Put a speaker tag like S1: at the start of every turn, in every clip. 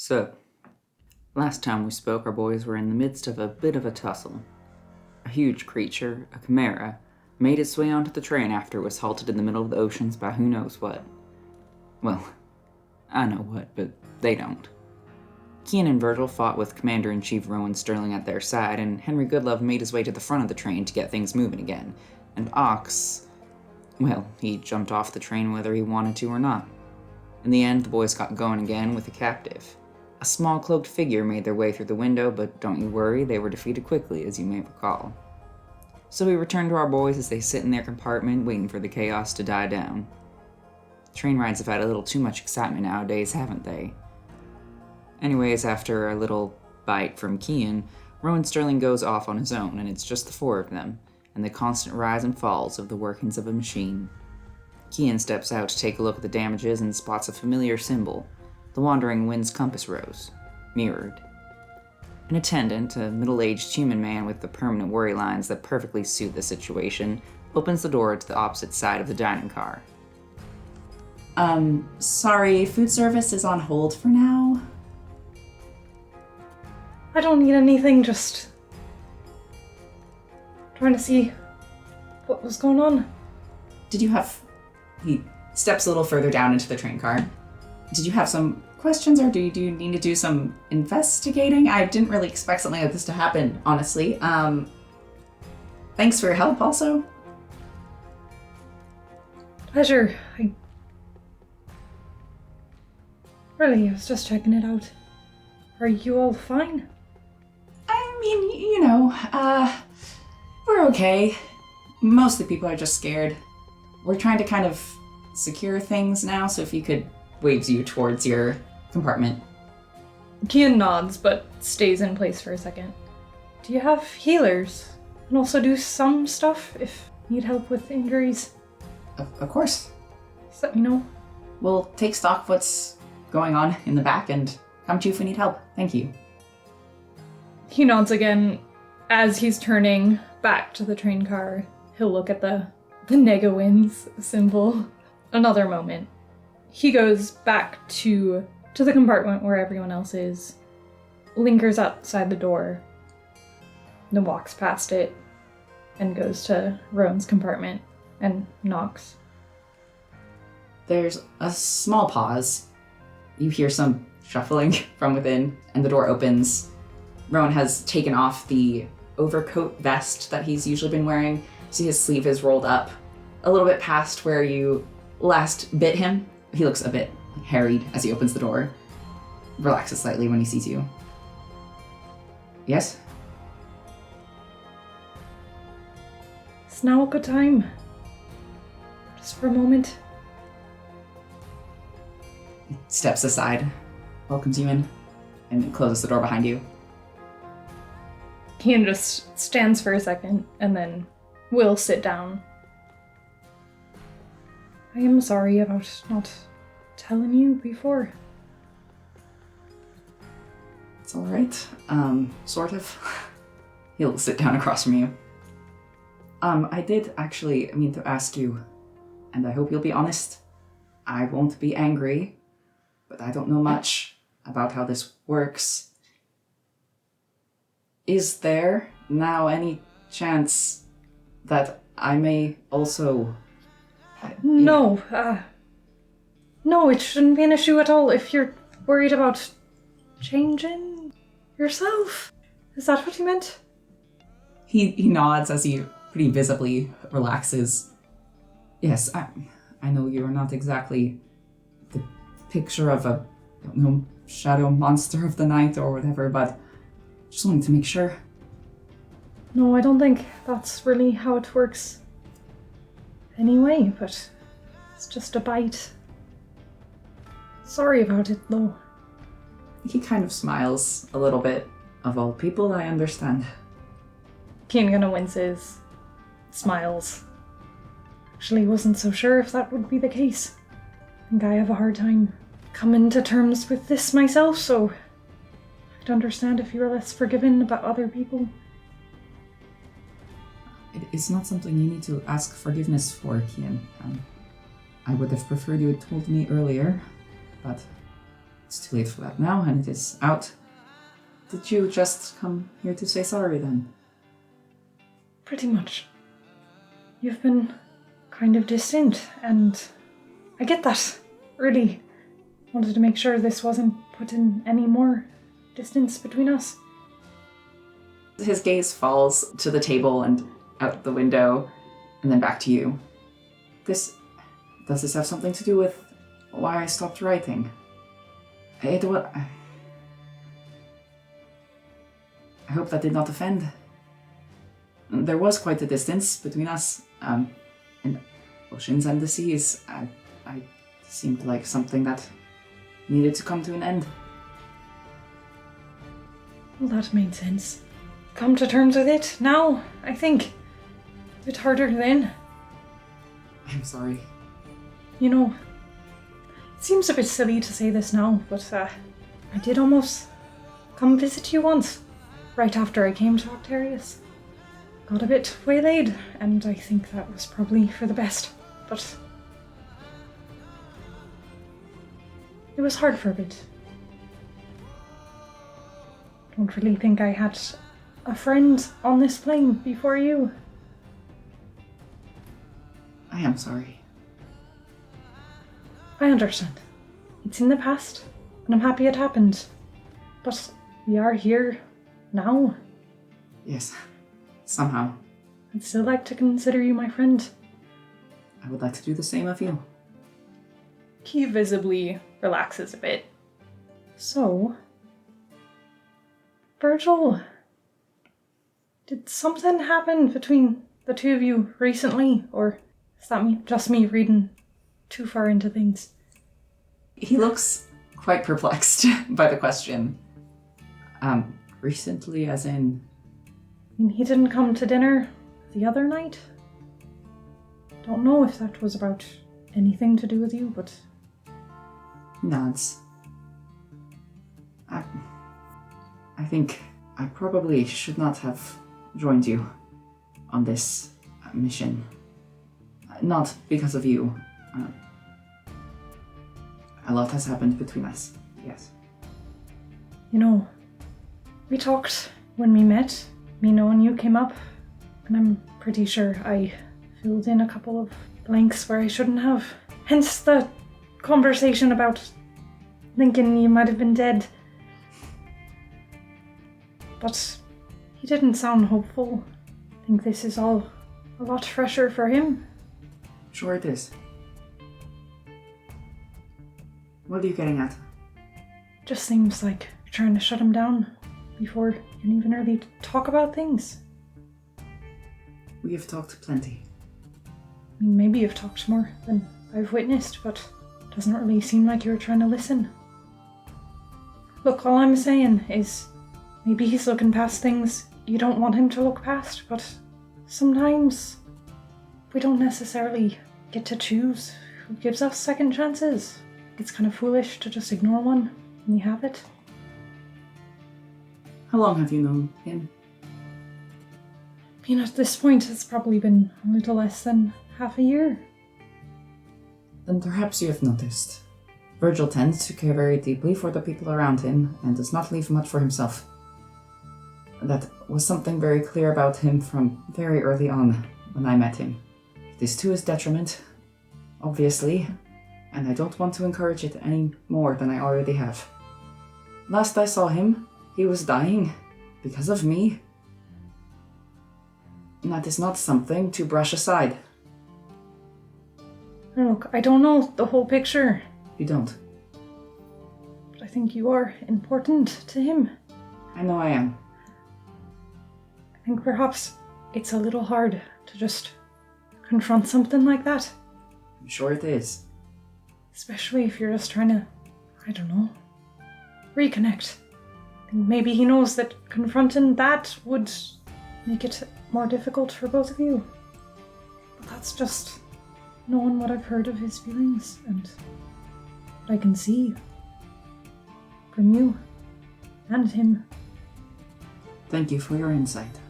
S1: So, last time we spoke, our boys were in the midst of a bit of a tussle. A huge creature, a chimera, made its way onto the train after it was halted in the middle of the oceans by who knows what. Well, I know what, but they don't. Kian and Virgil fought with Commander-in-Chief Rowan Sterling at their side, and Henry Goodlove made his way to the front of the train to get things moving again. And Ox, well, he jumped off the train whether he wanted to or not. In the end, the boys got going again with a captive. A small cloaked figure made their way through the window, but don't you worry, they were defeated quickly, as you may recall. So we return to our boys as they sit in their compartment, waiting for the chaos to die down. Train rides have had a little too much excitement nowadays, haven't they? Anyways, after a little bite from Kian, Rowan Sterling goes off on his own, and it's just the four of them, and the constant rise and falls of the workings of a machine. Kian steps out to take a look at the damages and spots a familiar symbol, the Wandering Wind's compass rose, mirrored. An attendant, a middle-aged human man with the permanent worry lines that perfectly suit the situation, opens the door to the opposite side of the dining car.
S2: Sorry, food service is on hold for now.
S3: I don't need anything, just trying to see what was going on.
S2: He steps a little further down into the train car. Did you have some questions, or do you need to do some investigating? I didn't really expect something like this to happen, honestly. Thanks for your help, also.
S3: Pleasure. I was just checking it out. Are you all fine?
S2: I mean, we're okay. Most of the people are just scared. We're trying to kind of secure things now, so if you could waves you towards your compartment.
S3: Kian nods, but stays in place for a second. Do you have healers? And also do some stuff if you need help with injuries?
S2: Of course.
S3: Just let me know.
S2: We'll take stock of what's going on in the back and come to you if we need help. Thank you.
S3: He nods again. As he's turning back to the train car, he'll look at the Negawinds symbol. Another moment. He goes back to the compartment where everyone else is, lingers outside the door, then walks past it, and goes to Rowan's compartment and knocks.
S2: There's a small pause. You hear some shuffling from within, and the door opens. Rowan has taken off the overcoat vest that he's usually been wearing, so his sleeve is rolled up a little bit past where you last bit him. He looks a bit harried as he opens the door, relaxes slightly when he sees you. Yes?
S3: It's now a good time. Just for a moment.
S2: He steps aside, welcomes you in, and closes the door behind you.
S3: Kian just stands for a second, and then will sit down. I am sorry about not telling you before.
S2: It's alright. Sort of. He'll sit down across from you. I did actually mean to ask you, and I hope you'll be honest. I won't be angry, but I don't know much about how this works. Is there now any chance that I may also...
S3: No, it shouldn't be an issue at all if you're worried about changing yourself. Is that what you meant?
S2: He nods as he pretty visibly relaxes. Yes, I know you're not exactly the picture of a, shadow monster of the night or whatever, but just wanted to make sure.
S3: No, I don't think that's really how it works anyway, but it's just a bite. Sorry about it, though.
S2: He kind of smiles a little bit. Of all people, I understand.
S3: Kian kinda winces, smiles. Actually wasn't so sure if that would be the case. I think I have a hard time coming to terms with this myself, so I'd understand if you were less forgiving about other people.
S2: It's not something you need to ask forgiveness for, Kian. I would have preferred you had told me earlier, but It's too late for that now, and it is out. Did you just come here to say sorry then?
S3: Pretty much. You've been kind of distant, and I get that. Really wanted to make sure this wasn't putting any more distance between us.
S2: His gaze falls to the table and out the window, and then back to you. Does this have something to do with why I stopped writing? I hope that did not offend. There was quite a distance between us, and oceans and the seas. I seemed like something that needed to come to an end.
S3: Well, that made sense. Come to terms with it now, I think. A bit harder then.
S2: I'm sorry.
S3: You know, it seems a bit silly to say this now, but I did almost come visit you once, right after I came to Octarius. Got a bit waylaid, and I think that was probably for the best, but it was hard for a bit. Don't really think I had a friend on this plane before you.
S2: I am sorry.
S3: I understand. It's in the past, and I'm happy it happened. But we are here now.
S2: Yes, somehow.
S3: I'd still like to consider you my friend.
S2: I would like to do the same of you.
S3: He visibly relaxes a bit. So, Virgil, did something happen between the two of you recently, or is that just me reading too far into things?
S2: He looks quite perplexed by the question. Recently, as in...
S3: I mean, he didn't come to dinner the other night? Don't know if that was about anything to do with you, but...
S2: Nods. I think I probably should not have joined you on this mission. Not because of you. A lot has happened between us, yes.
S3: You know, we talked when we met. Me knowing you came up, and I'm pretty sure I filled in a couple of blanks where I shouldn't have. Hence the conversation about thinking you might have been dead. But he didn't sound hopeful. I think this is all a lot fresher for him.
S2: Sure it is. What are you getting at?
S3: Just seems like you're trying to shut him down before you can even really talk about things.
S2: We have talked plenty.
S3: I mean, maybe you've talked more than I've witnessed, but it doesn't really seem like you were trying to listen. Look, all I'm saying is maybe he's looking past things you don't want him to look past, but sometimes we don't necessarily get to choose who gives us second chances. It's kind of foolish to just ignore one when you have it.
S2: How long have you known him?
S3: I mean, at this point, it's probably been a little less than half a year.
S2: Then perhaps you have noticed. Virgil tends to care very deeply for the people around him and does not leave much for himself. That was something very clear about him from very early on when I met him. It is to his detriment, obviously, and I don't want to encourage it any more than I already have. Last I saw him, he was dying because of me. And that is not something to brush aside.
S3: Look, I don't know the whole picture,
S2: You don't.
S3: but I think you are important to him.
S2: I know I am.
S3: I think perhaps it's a little hard to just confront something like that.
S2: I'm sure it is.
S3: Especially if you're just trying to, I don't know, reconnect. I think maybe he knows that confronting that would make it more difficult for both of you. But that's just knowing what I've heard of his feelings and what I can see from you and him.
S2: Thank you for your insight.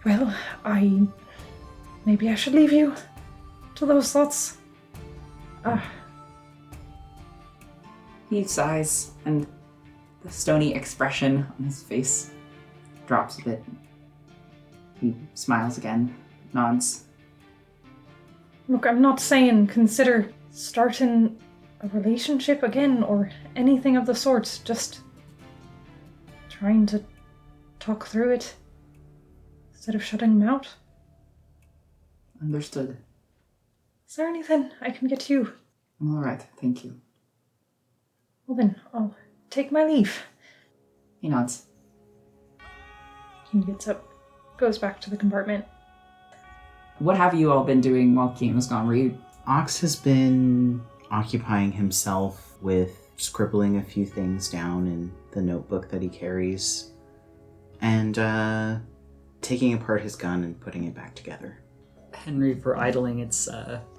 S3: Well, maybe I should leave you to those thoughts.
S2: He sighs, and the stony expression on his face drops a bit. He smiles again, nods.
S3: Look, I'm not saying consider starting a relationship again or anything of the sort. Just trying to talk through it instead of shutting him out.
S2: Understood.
S3: Is there anything I can get you?
S2: I'm all right, thank you.
S3: Well then, I'll take my leave.
S2: He nods.
S3: He gets up, goes back to the compartment.
S2: What have you all been doing while Keen was gone? Were you...
S4: Ox has been occupying himself with scribbling a few things down in the notebook that he carries and taking apart his gun and putting it back together.
S5: Henry, for idling, it's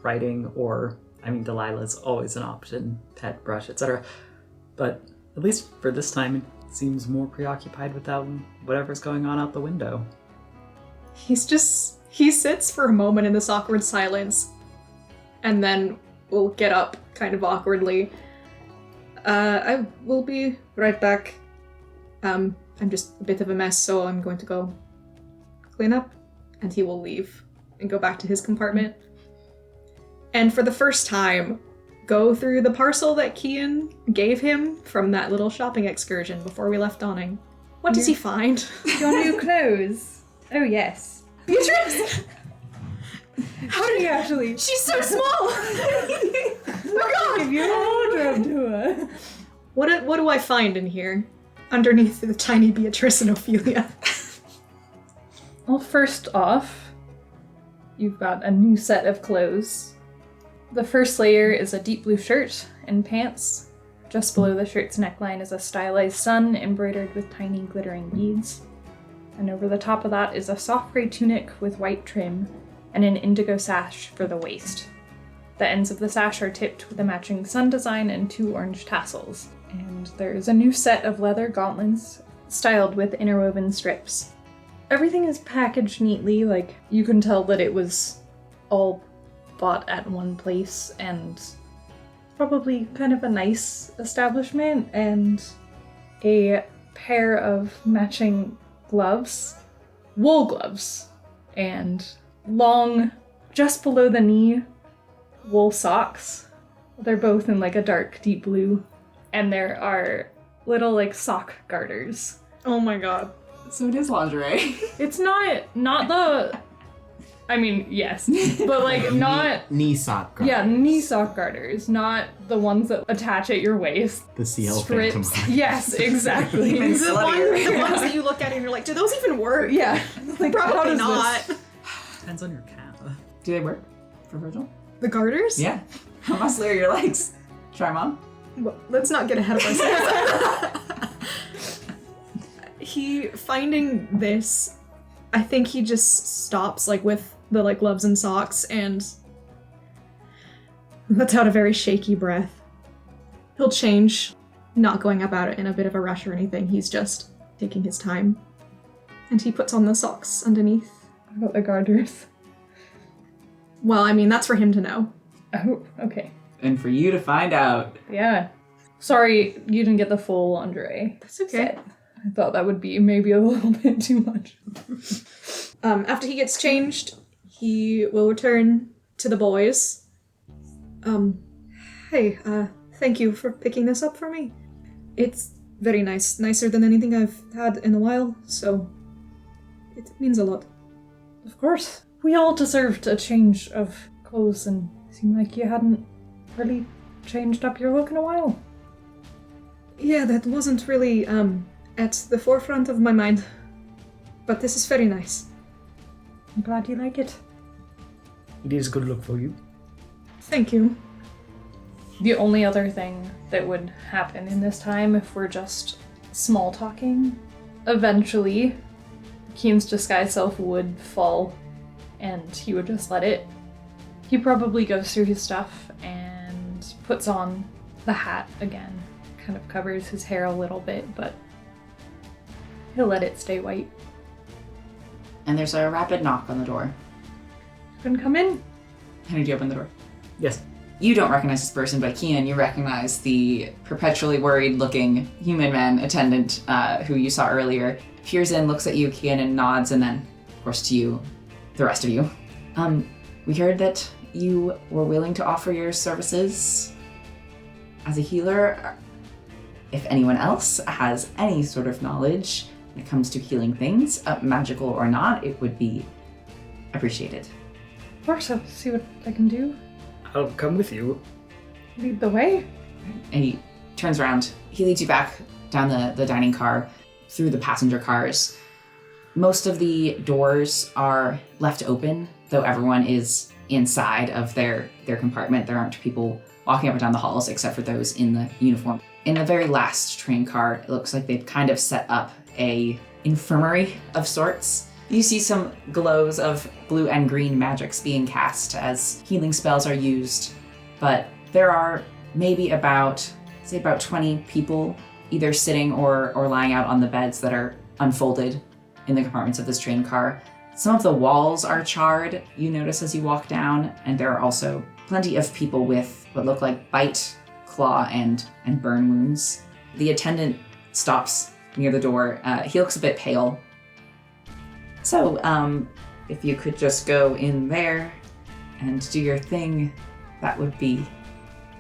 S5: writing or, Delilah's always an option, pet, brush, etc. But at least for this time, it seems more preoccupied with whatever's going on out the window.
S6: He sits for a moment in this awkward silence, and then will get up kind of awkwardly. I will be right back. I'm just a bit of a mess, so I'm going to go clean up, and he will leave and go back to his compartment. And for the first time, go through the parcel that Kian gave him from that little shopping excursion before we left Dawning. What does he find?
S3: Your new clothes. Oh yes.
S6: Beatrice!
S3: How did you actually?
S6: She's so small! Oh my god!
S3: Give you an wardrobe to her.
S6: What do I find in here? Underneath the tiny Beatrice and Ophelia.
S3: Well, first off, you've got a new set of clothes. The first layer is a deep blue shirt and pants. Just below the shirt's neckline is a stylized sun embroidered with tiny glittering beads. And over the top of that is a soft gray tunic with white trim and an indigo sash for the waist. The ends of the sash are tipped with a matching sun design and 2 orange tassels. And there is a new set of leather gauntlets styled with interwoven strips. Everything is packaged neatly, like you can tell that it was all bought at one place and probably kind of a nice establishment, and a pair of matching gloves, wool gloves, and long, just below the knee, wool socks. They're both in like a dark deep blue, and there are little like sock garters.
S6: Oh my god.
S2: So it is lingerie.
S3: It's not the, yes, but like not,
S4: Knee sock guard.
S3: yeah, knee sock garters, not the ones that attach at your waist.
S4: The CL
S3: Strips.
S4: Phantom.
S3: Yes, exactly.
S2: Even
S6: The
S2: sluttier.
S6: ones that you look at and you're like, do those even work?
S3: Yeah. Like, how
S6: Probably
S3: does
S6: not.
S3: this-
S5: Depends on your cat.
S2: Do they work for Virgil?
S6: The garters?
S2: Yeah. How muscly are your legs? Try them on.
S6: Well, let's not get ahead of ourselves. He, finding this, I think he just stops like with the like gloves and socks and lets out a very shaky breath. He'll change, not going about it in a bit of a rush or anything. He's just taking his time. And he puts on the socks underneath.
S3: About the garters.
S6: Well, that's for him to know.
S3: Oh, okay.
S2: And for you to find out.
S3: Yeah. Sorry, you didn't get the full lingerie.
S6: That's okay.
S3: set. I thought that would be maybe a little bit too much.
S6: After he gets changed, he will return to the boys. Hey, thank you for picking this up for me. It's very nice, nicer than anything I've had in a while, so it means a lot.
S3: Of course. We all deserved a change of clothes, and it seemed like you hadn't really changed up your look in a while.
S6: Yeah, that wasn't really, at the forefront of my mind, but this is very nice.
S3: I'm glad you like it.
S5: It is a good look for you.
S6: Thank you.
S3: The only other thing that would happen in this time, if we're just small talking, eventually Keen's disguise self would fall and he would just let it. He probably goes through his stuff and puts on the hat again. Kind of covers his hair a little bit, but he'll let it stay white.
S2: And there's a rapid knock on the door.
S3: You can come in.
S2: Henry, do you open the door?
S5: Yes.
S2: You don't recognize this person, but Kian, you recognize the perpetually worried-looking human man attendant who you saw earlier. Peers in, looks at you, Kian, and nods, and then, of course, to you, the rest of you. We heard that you were willing to offer your services as a healer. If anyone else has any sort of knowledge when it comes to healing things, magical or not, it would be appreciated.
S3: Of course, I'll see what I can do.
S5: I'll come with you.
S3: Lead the way.
S2: And he turns around. He leads you back down the dining car, through the passenger cars. Most of the doors are left open, though everyone is inside of their compartment. There aren't people walking up and down the halls except for those in the uniform. In the very last train car, it looks like they've kind of set up a infirmary of sorts. You see some glows of blue and green magics being cast as healing spells are used, but there are maybe about 20 people either sitting or lying out on the beds that are unfolded in the compartments of this train car. Some of the walls are charred, you notice as you walk down, and there are also plenty of people with what look like bite, claw, and burn wounds. The attendant stops near the door. He looks a bit pale. So, if you could just go in there and do your thing, that would be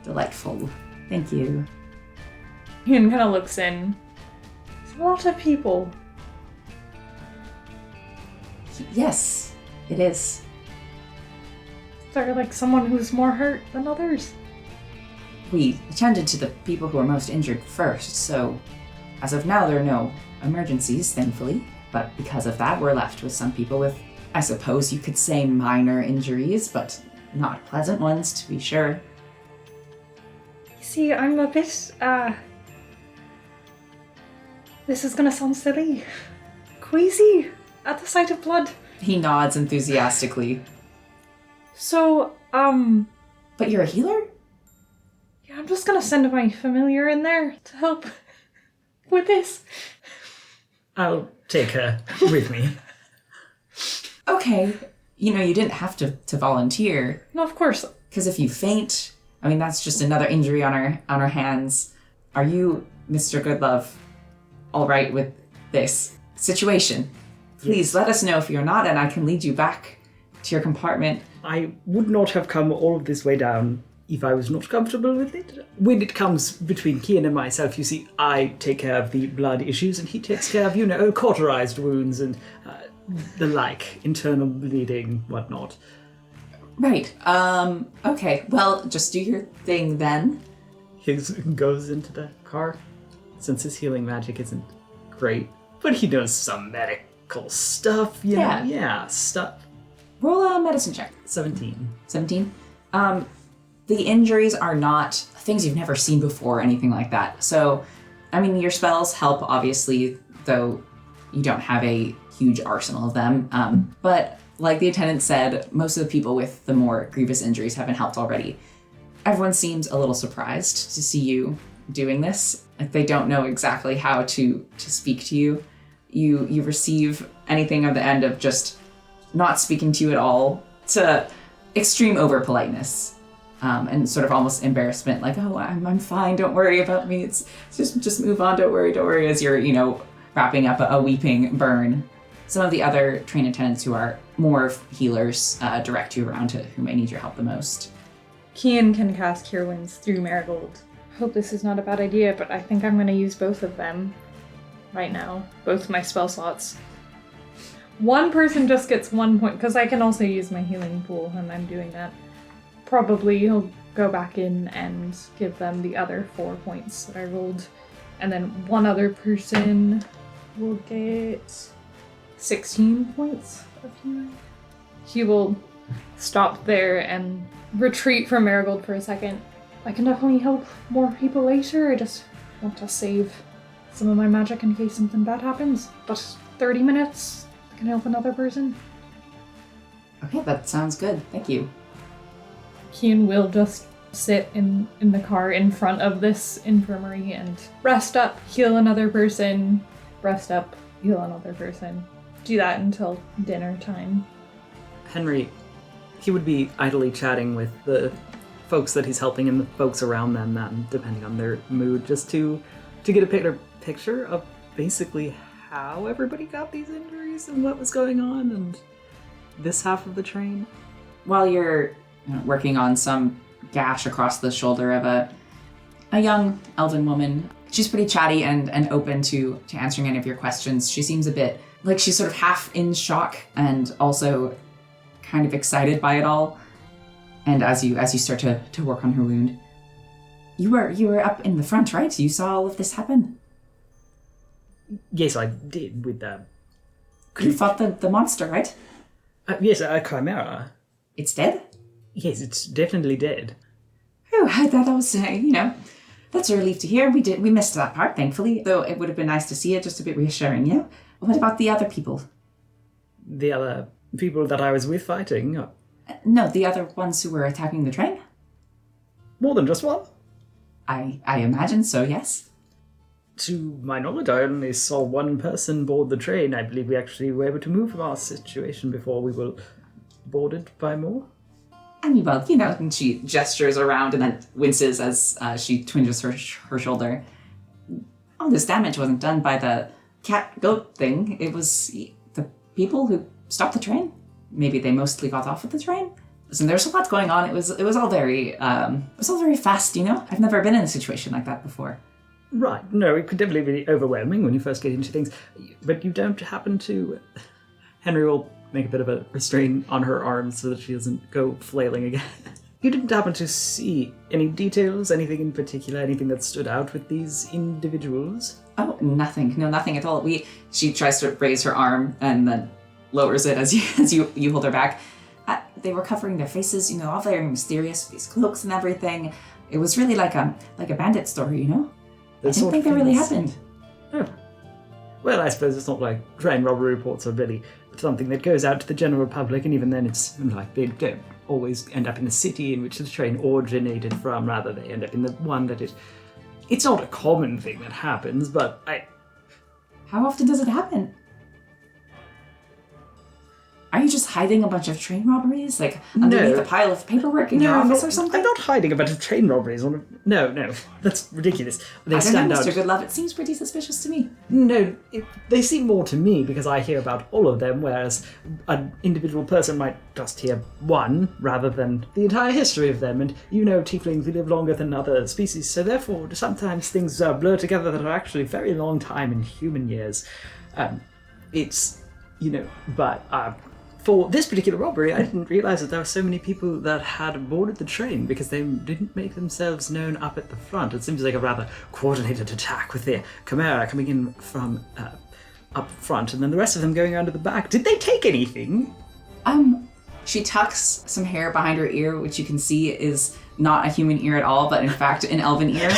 S2: delightful. Thank you.
S3: Ian kind of looks in. There's a lot of people.
S2: Yes, it is.
S3: Is there like someone who's more hurt than others?
S2: We attended to the people who were most injured first, so as of now there are no emergencies, thankfully. But because of that, we're left with some people with, I suppose you could say, minor injuries, but not pleasant ones, to be sure.
S3: You see, I'm a bit, this is gonna sound silly. Queasy at the sight of blood.
S2: He nods enthusiastically.
S3: So,
S2: But you're a healer?
S3: yeah, I'm just gonna send my familiar in there to help with this.
S5: I'll take her with me.
S2: Okay. You didn't have to volunteer.
S3: No, of course.
S2: Because if you faint, I mean, that's just another injury on our hands. Are you, Mr. Goodlove, all right with this situation? Please let us know if you're not, and I can lead you back to your compartment.
S5: I would not have come all of this way down if I was not comfortable with it. When it comes between Kian and myself, you see, I take care of the blood issues, and he takes care of, cauterized wounds and the like, internal bleeding, whatnot.
S2: Right. Okay. Well, just do your thing then.
S5: He goes into the car, since his healing magic isn't great, but he knows some medical stuff, you know? Yeah, stuff.
S2: Roll a medicine check.
S5: 17.
S2: 17. The injuries are not things you've never seen before or anything like that. So, I mean, your spells help, obviously, though you don't have a huge arsenal of them. But like the attendant said, most of the people with the more grievous injuries have been helped already. Everyone seems a little surprised to see you doing this. Like they don't know exactly how to speak to you. You receive anything at the end of just not speaking to you at all to extreme over-politeness. And sort of almost embarrassment, like, oh, I'm fine, don't worry about me. It's just move on, don't worry, as you're, wrapping up a weeping burn. Some of the other train attendants who are more healers direct you around to who may need your help the most.
S3: Kian can cast Cure Wounds through Marigold. Hope this is not a bad idea, but I think I'm gonna use both of them right now. Both my spell slots. One person just gets 1 point, because I can also use my healing pool, and I'm doing that. Probably he'll go back in and give them the other 4 points that I rolled. And then one other person will get 16 points of healing. He will stop there and retreat from Marigold for a second. I can definitely help more people later. I just want to save some of my magic in case something bad happens. But 30 minutes, I can help another person.
S2: Okay, that sounds good. Thank you.
S3: Kian will just sit in the car in front of this infirmary and rest up, heal another person, rest up, heal another person. Do that until dinner time.
S5: Henry, he would be idly chatting with the folks that he's helping and the folks around them, depending on their mood, just to get a better picture of basically how everybody got these injuries and what was going on and this half of the train.
S2: While you're working on some gash across the shoulder of a young elven woman, she's pretty chatty and open to answering any of your questions. She seems a bit like she's sort of half in shock and also kind of excited by it all. And as you start to work on her wound, you were up in the front, right? You saw all of this happen.
S5: Yes, I did with that.
S2: You fought the monster, right?
S5: Yes, a chimera.
S2: It's dead?
S5: Yes, it's definitely dead.
S2: Oh, I thought that was, that's a relief to hear. We missed that part, thankfully, though it would have been nice to see it, just a bit reassuring, yeah? What about the other people?
S5: The other people that I was with fighting?
S2: No, the other ones who were attacking the train?
S5: More than just one?
S2: I imagine so, yes.
S5: To my knowledge, I only saw one person board the train. I believe we actually were able to move from our situation before we were boarded by more.
S2: And well, and she gestures around and then winces as she twinges her shoulder. All this damage wasn't done by the cat-goat thing. It was the people who stopped the train. Maybe they mostly got off of the train. Listen, there's a lot going on. It was all very fast, I've never been in a situation like that before.
S5: Right. No, it could definitely be overwhelming when you first get into things. But you don't happen to... Henry will make a bit of a restraint on her arm so that she doesn't go flailing again. You didn't happen to see any details, anything in particular, anything that stood out with these individuals?
S2: Oh, nothing. No, nothing at all. She tries to raise her arm and then lowers it as you hold her back. They were covering their faces, all very mysterious, these cloaks and everything. It was really like a bandit story, I didn't think that really happened.
S5: Oh. Well, I suppose it's not like train robbery reports are really something that goes out to the general public, and even then it's like they don't always end up in the city in which the train originated from, rather they end up in the one that it's not a common thing that happens, but
S2: How often does it happen? Are you just hiding a bunch of train robberies, like underneath a pile of paperwork in your office or something?
S5: I'm not hiding a bunch of train robberies. No, that's ridiculous. They
S2: I don't
S5: stand
S2: know,
S5: out.
S2: Mr. Goodlove. It seems pretty suspicious to me.
S5: No, they seem more to me because I hear about all of them, whereas an individual person might just hear one rather than the entire history of them. And tieflings, we live longer than other species, so therefore sometimes things blur together that are actually a very long time in human years. But for this particular robbery, I didn't realize that there were so many people that had boarded the train because they didn't make themselves known up at the front. It seems like a rather coordinated attack with the Chimera coming in from up front and then the rest of them going around to the back. Did they take anything?
S2: She tucks some hair behind her ear, which you can see is not a human ear at all, but in fact an elven ear.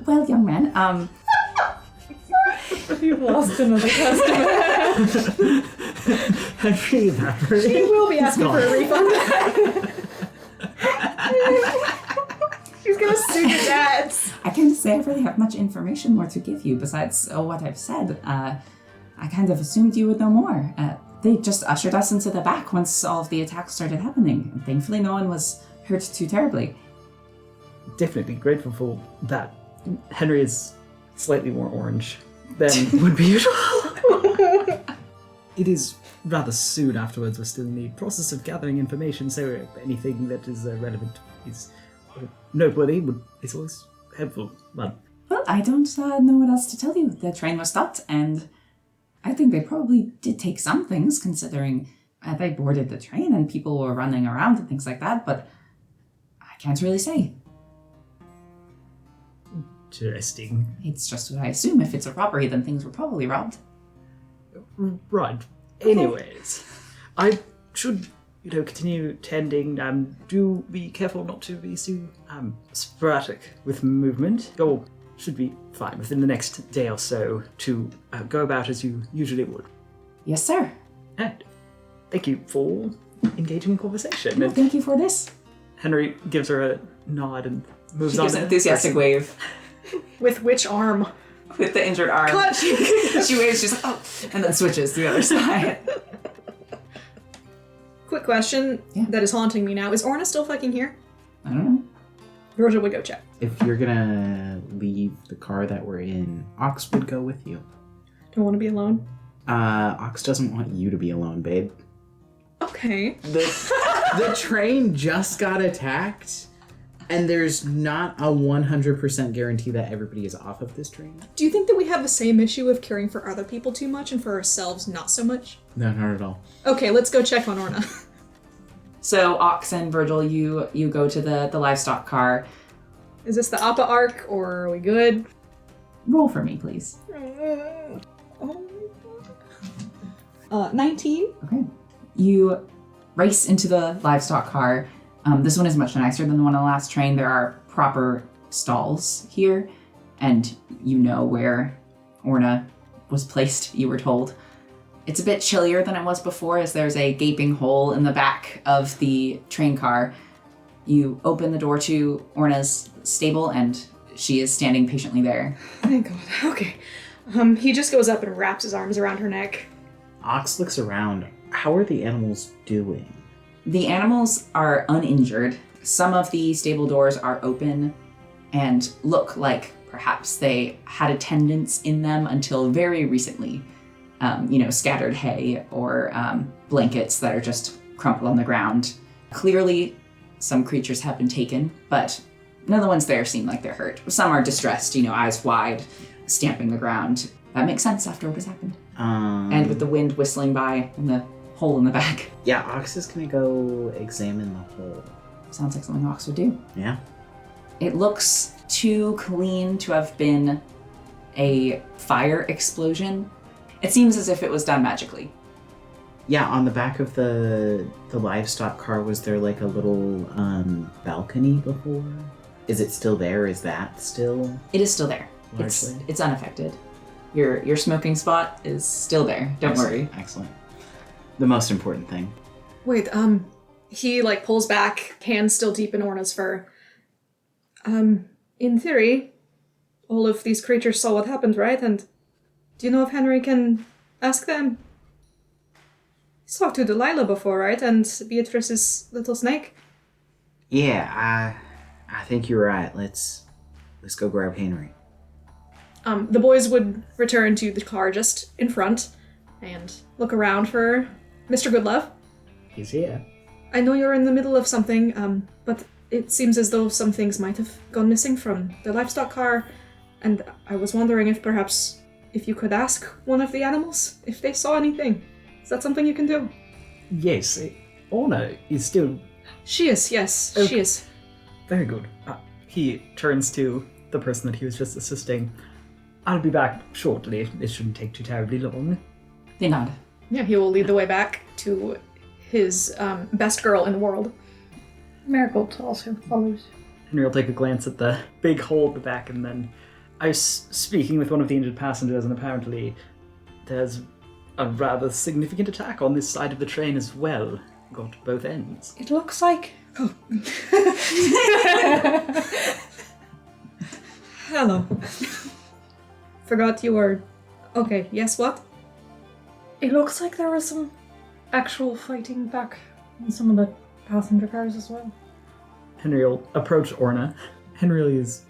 S2: Well, young man,
S3: You've lost another customer. She will be asking for a refund. She's gonna sue your dads.
S2: I can't say I really have much information more to give you besides what I've said. I kind of assumed you would know more. They just ushered us into the back once all of the attacks started happening. And thankfully no one was hurt too terribly.
S5: Definitely grateful for that. Henry is slightly more orange than would be usual. It is rather soon afterwards. We're still in the process of gathering information, so anything that is relevant is noteworthy is always helpful. Well,
S2: I don't know what else to tell you. The train was stopped, and I think they probably did take some things, considering they boarded the train and people were running around and things like that, but I can't really say.
S5: Interesting.
S2: It's just what I assume. If it's a robbery, then things were probably robbed.
S5: Right. Anyways, I should, continue tending. Do be careful not to be too sporadic with movement. You should be fine within the next day or so to go about as you usually would.
S2: Yes, sir.
S5: And thank you for engaging in conversation.
S2: No, thank you for this.
S5: Henry gives her a nod and moves
S2: She
S5: on.
S2: gives an enthusiastic wave.
S6: With which arm?
S2: With the injured arm.
S6: Clutch!
S2: She waves, she's like, oh, and then switches to the other side.
S6: Quick question
S2: Yeah.
S6: that is haunting me now. Is Orna still fucking here?
S2: I don't know.
S6: Virgil would go check.
S4: If you're gonna leave the car that we're in, Ox would go with you.
S6: Don't want to be alone.
S4: Ox doesn't want you to be alone, babe.
S6: Okay.
S4: The train just got attacked, and there's not a 100% guarantee that everybody is off of this train.
S6: Do you think that we have the same issue of caring for other people too much and for ourselves not so much?
S4: No, not at all.
S6: Okay, let's go check on Orna.
S2: So Ox and Virgil, you go to the livestock car.
S6: Is this the Appa arc, or are we good?
S2: Roll for me, please.
S6: 19?
S2: Okay. You race into the livestock car. This one is much nicer than the one on the last train. There are proper stalls here, and you know where Orna was placed, you were told. It's a bit chillier than it was before, as there's a gaping hole in the back of the train car. You open the door to Orna's stable, and she is standing patiently there.
S6: Thank God. Okay. He just goes up and wraps his arms around her neck.
S4: Ox looks around. How are the animals doing?
S2: The animals are uninjured. Some of the stable doors are open and look like perhaps they had attendants in them until very recently. Scattered hay or blankets that are just crumpled on the ground. Clearly, some creatures have been taken, but none of the ones there seem like they're hurt. Some are distressed, eyes wide, stamping the ground. That makes sense after what has happened. And with the wind whistling by and the hole in the back.
S4: Yeah, Ox is gonna go examine the hole.
S2: Sounds like something Ox would do.
S4: Yeah?
S2: It looks too clean to have been a fire explosion. It seems as if it was done magically.
S4: Yeah, on the back of the livestock car, was there like a little balcony before? Is it still there? Is that still?
S2: It is still there.
S4: Largely.
S2: It's unaffected. Your smoking spot is still there. Don't worry.
S4: Excellent. The most important thing.
S6: Wait, he pulls back, hands still deep in Orna's fur. In theory, all of these creatures saw what happened, right? And do you know if Henry can ask them? He's talked to Delilah before, right? And Beatrice's little snake?
S4: Yeah, I think you're right. Let's go grab Henry.
S6: The boys would return to the car just in front and look around for Mr. Goodlove.
S5: He's here.
S6: I know you're in the middle of something, but it seems as though some things might have gone missing from the livestock car, and I was wondering if you could ask one of the animals if they saw anything. Is that something you can do?
S5: Yes, Orna is still
S6: She is, yes,
S5: Okay.
S6: she is.
S5: very good. He turns to the person that he was just assisting. I'll be back shortly. It shouldn't take too terribly long.
S2: They nod.
S6: Yeah, he will lead the way back to his best girl in the world.
S3: Marigold also follows.
S5: Henry will take a glance at the big hole at the back, and then I was speaking with one of the injured passengers, and apparently there's a rather significant attack on this side of the train as well. Got both ends.
S3: It looks like...
S6: Hello. Forgot you were... Okay, yes, what?
S3: It looks like there was some actual fighting back in some of the passenger cars as well.
S5: Henry will approach Orna. Henry is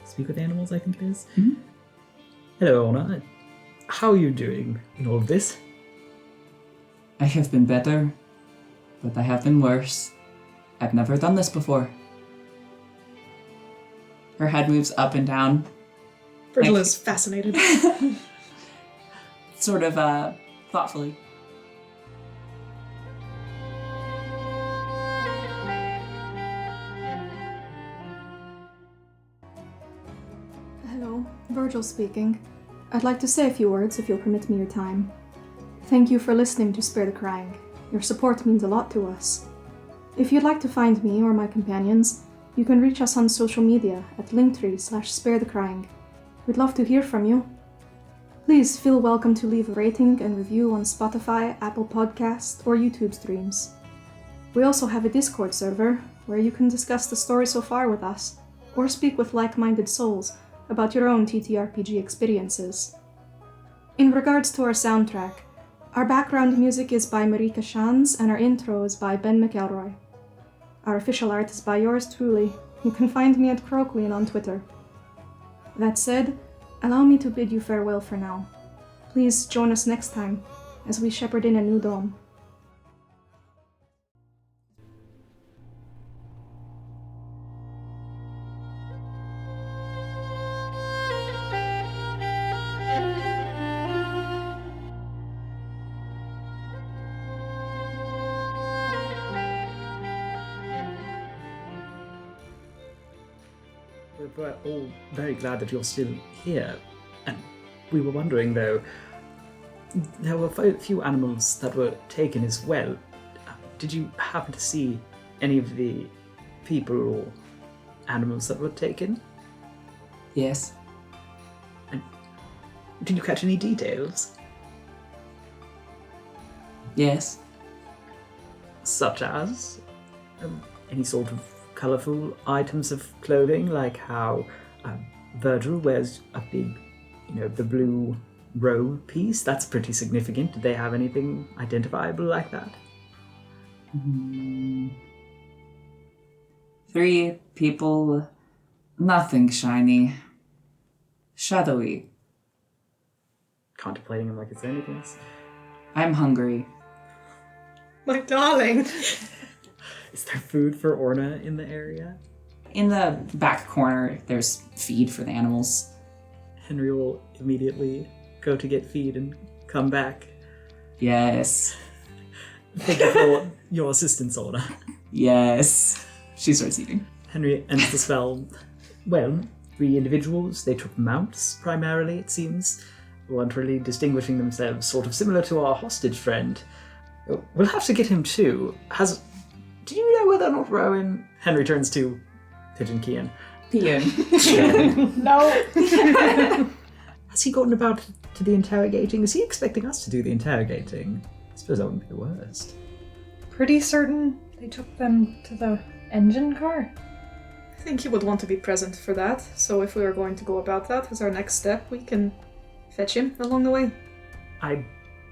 S5: speak with animals, I think it is.
S2: Mhm.
S5: Hello, Orna. How are you doing in all of this?
S2: I have been better, but I have been worse. I've never done this before. Her head moves up and down,
S6: Virgil
S2: Thank
S6: is fascinated.
S2: sort of thoughtfully.
S7: Hello, Virgil speaking. I'd like to say a few words if you'll permit me your time. Thank you for listening to Spare the Crying. Your support means a lot to us. If you'd like to find me or my companions, you can reach us on social media at linktree/sparethecrying. We'd love to hear from you. Please feel welcome to leave a rating and review on Spotify, Apple Podcasts, or YouTube streams. We also have a Discord server where you can discuss the story so far with us, or speak with like-minded souls about your own TTRPG experiences. In regards to our soundtrack, Our background music is by Marika Shans, and our intro is by Ben McElroy. Our official art is by yours truly. You can find me at Croqueen on Twitter. That said, allow me to bid you farewell for now. Please join us next time as we shepherd in a new dome.
S5: We're all very glad that you're still here. And we were wondering, though, there were a few animals that were taken as well. Did you happen to see any of the people or animals that were taken?
S2: Yes.
S5: And did you catch any details?
S2: Yes.
S5: Such as any sort of colourful items of clothing, like how Virgil wears a big, the blue robe piece. That's pretty significant. Did they have anything identifiable like that?
S2: 3 people, nothing shiny. Shadowy.
S5: Contemplating him like it's anything else.
S2: I'm hungry.
S6: My darling.
S5: Is there food for Orna in the area?
S2: In the back corner, there's feed for the animals.
S5: Henry will immediately go to get feed and come back.
S2: Yes.
S5: Thank you for your assistance, Orna.
S2: Yes. She starts eating.
S5: Henry ends the spell. Well, 3 individuals. They took mounts, primarily, it seems. Weren't really distinguishing themselves, sort of similar to our hostage friend. We'll have to get him too. Do you know whether or not Rowan... Henry turns to Pigeon Kean.
S2: Pian.
S3: No.
S5: Has he gotten about to the interrogating? Is he expecting us to do the interrogating? I suppose that wouldn't be the worst.
S3: Pretty certain they took them to the engine car.
S6: I think he would want to be present for that, so if we are going to go about that as our next step, we can fetch him along the way.
S5: I'm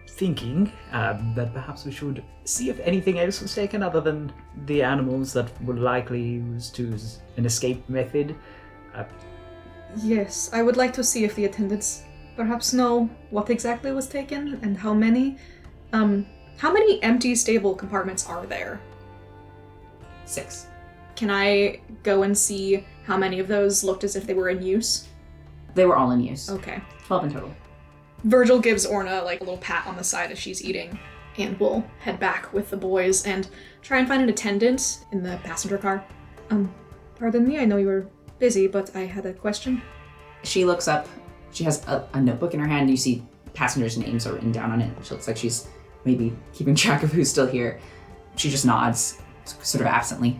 S5: thinking that perhaps we should see if anything else was taken other than the animals that were likely used as an escape method.
S6: Yes, I would like to see if the attendants perhaps know what exactly was taken and how many. How many empty stable compartments are there?
S2: 6.
S6: Can I go and see how many of those looked as if they were in use?
S2: They were all in use.
S6: Okay.
S2: 12 in total.
S6: Virgil gives Orna a little pat on the side as she's eating, and we'll head back with the boys and try and find an attendant in the passenger car. Pardon me, I know you were busy, but I had a question.
S2: She looks up. She has a notebook in her hand. You see passengers' names are written down on it. She looks like she's maybe keeping track of who's still here. She just nods, sort of absently.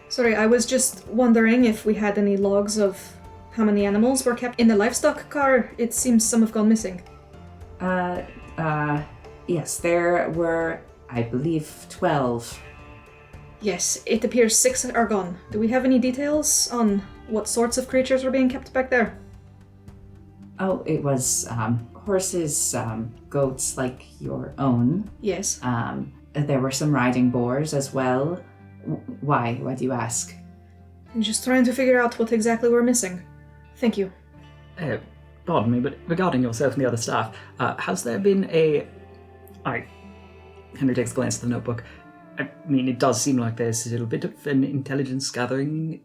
S6: Sorry, I was just wondering if we had any logs of how many animals were kept in the livestock car. It seems some have gone missing.
S2: Yes, there were, I believe, 12.
S6: Yes, it appears 6 are gone. Do we have any details on what sorts of creatures were being kept back there?
S2: Oh, it was horses, goats like your own.
S6: Yes.
S2: There were some riding boars as well. Why? Why do you ask?
S6: I'm just trying to figure out what exactly we're missing. Thank you.
S5: Pardon me, but regarding yourself and the other staff, has there been Henry takes a glance at the notebook. I mean, it does seem like there's a little bit of an intelligence gathering,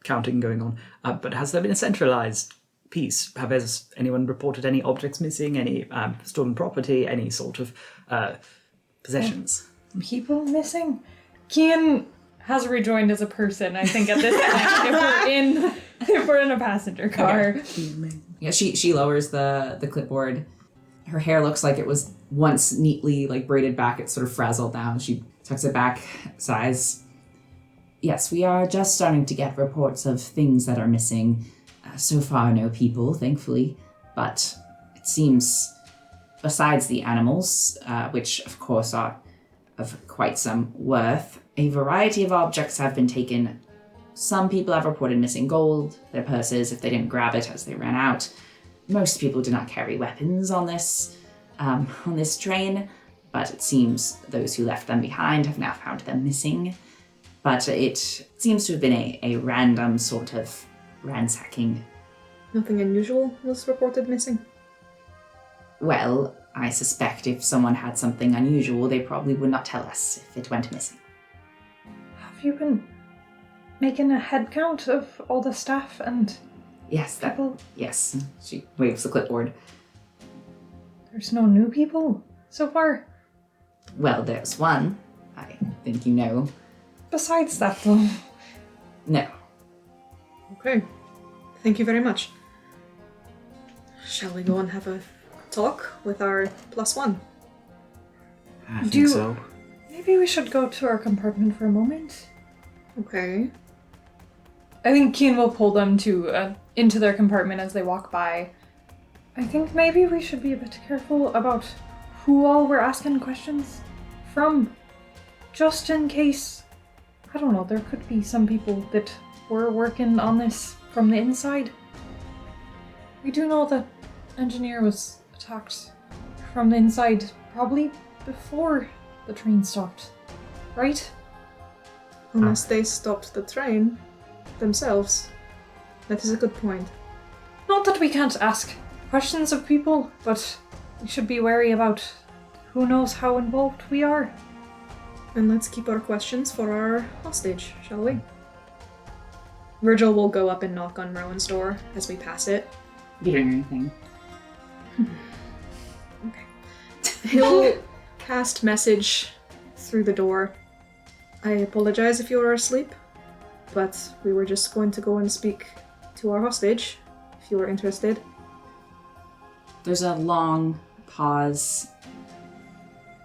S5: counting going on, but has there been a centralized piece? Has anyone reported any objects missing, any stolen property, any sort of possessions?
S3: People missing? Kian has rejoined as a person, I think, at this point, if we're in a passenger car.
S2: Okay. Yeah, she lowers the clipboard. Her hair looks like it was once neatly braided back. It's sort of frazzled now. She tucks it back, sighs. Yes, we are just starting to get reports of things that are missing. So far, no people, thankfully. But it seems, besides the animals, which of course are of quite some worth, a variety of objects have been taken. Some people have reported missing gold, their purses, if they didn't grab it as they ran out. most people do not carry weapons on this train, but it seems those who left them behind have now found them missing. But it seems to have been a random sort of ransacking.
S6: Nothing unusual was reported missing.
S2: Well, I suspect if someone had something unusual, they probably would not tell us if it went missing.
S3: Have you been making a head count of all the staff and
S2: Yes,
S3: people?
S2: yes. She waves the clipboard.
S3: There's no new people so far.
S2: Well, there's one. I think you know.
S3: Besides that, though.
S2: No.
S6: Okay. Thank you very much. Shall we go and have a talk with our +1?
S4: I think
S3: Do-
S4: so.
S3: Maybe we should go to our compartment for a moment.
S6: Okay.
S3: I think Keen will pull them into their compartment as they walk by. I think maybe we should be a bit careful about who all we're asking questions from, just in case. I don't know, there could be some people that were working on this from the inside. We do know the engineer was attacked from the inside, probably before the train stopped, right?
S6: Unless they stopped the train themselves. That is a good point.
S3: Not that we can't ask questions of people, but we should be wary about who knows how involved we are.
S6: And let's keep our questions for our hostage, shall we? Virgil will go up and knock on Rowan's door as we pass it.
S2: You hearing anything?
S6: He'll cast message through the door. I apologize if you are asleep, but we were just going to go and speak to our hostage, if you are interested.
S2: There's a long pause.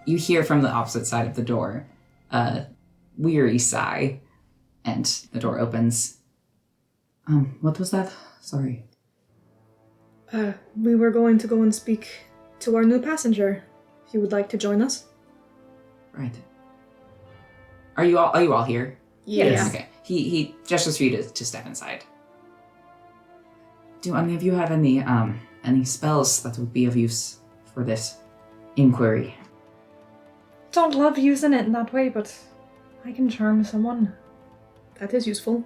S2: You hear from the opposite side of the door a weary sigh, and the door opens. What was that? Sorry.
S6: We were going to go and speak to our new passenger, if you would like to join us.
S2: Right. Are you all here?
S6: Yes.
S2: Okay. He gestures for you to step inside. Do any of you have any spells that would be of use for this inquiry?
S3: Don't love using it in that way, but I can charm someone.
S6: That is useful.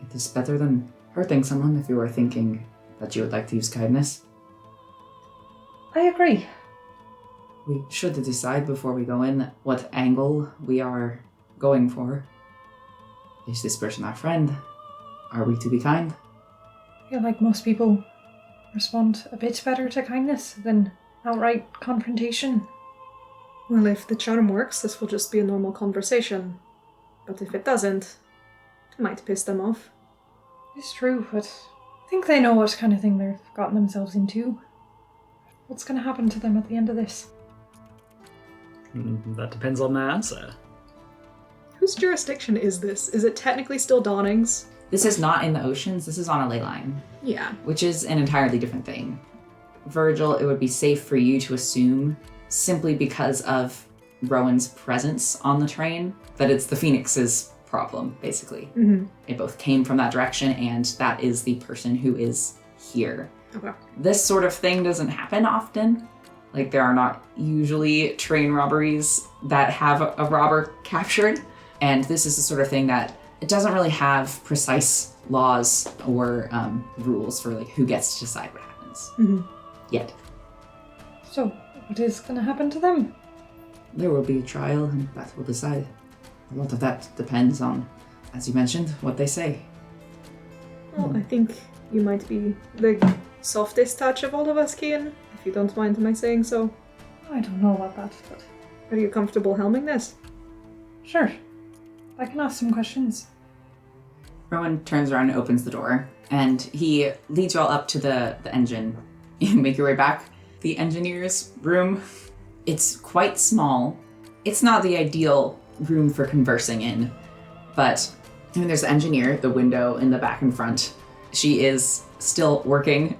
S2: It is better than hurting someone if you are thinking that you would like to use kindness.
S3: I agree.
S2: We should decide before we go in what angle we are going for. Is this person our friend? Are we to be kind?
S3: I feel like most people respond a bit better to kindness than outright confrontation.
S6: Well, if the charm works, this will just be a normal conversation. But if it doesn't, it might piss them off.
S3: It's true, but I think they know what kind of thing they've gotten themselves into. What's going to happen to them at the end of this?
S5: That depends on the answer.
S6: Whose jurisdiction is this? Is it technically still Dawning's?
S2: This is not in the oceans, this is on a ley line,
S6: Yeah.
S2: which is an entirely different thing. Virgil, it would be safe for you to assume, simply because of Rowan's presence on the train, that it's the Phoenix's problem, basically.
S6: Mm-hmm.
S2: It both came from that direction, and that is the person who is here.
S6: Okay.
S2: This sort of thing doesn't happen often. Like, there are not usually train robberies that have a robber captured. And this is the sort of thing that it doesn't really have precise laws or rules for like who gets to decide what happens.
S6: Mm-hmm.
S2: Yet.
S3: So, what is going to happen to them?
S2: There will be a trial and that will decide. A lot of that depends on, as you mentioned, what they say.
S6: Well, I think you might be the softest touch of all of us, Kian, if you don't mind my saying so.
S3: I don't know about that, but
S6: Are you comfortable helming this?
S3: sure. I can ask some questions.
S2: Rowan turns around and opens the door, and he leads you all up to the engine. You make your way back. The engineer's room, it's quite small. It's not the ideal room for conversing in, but I mean, there's the engineer, the window in the back and front. She is still working,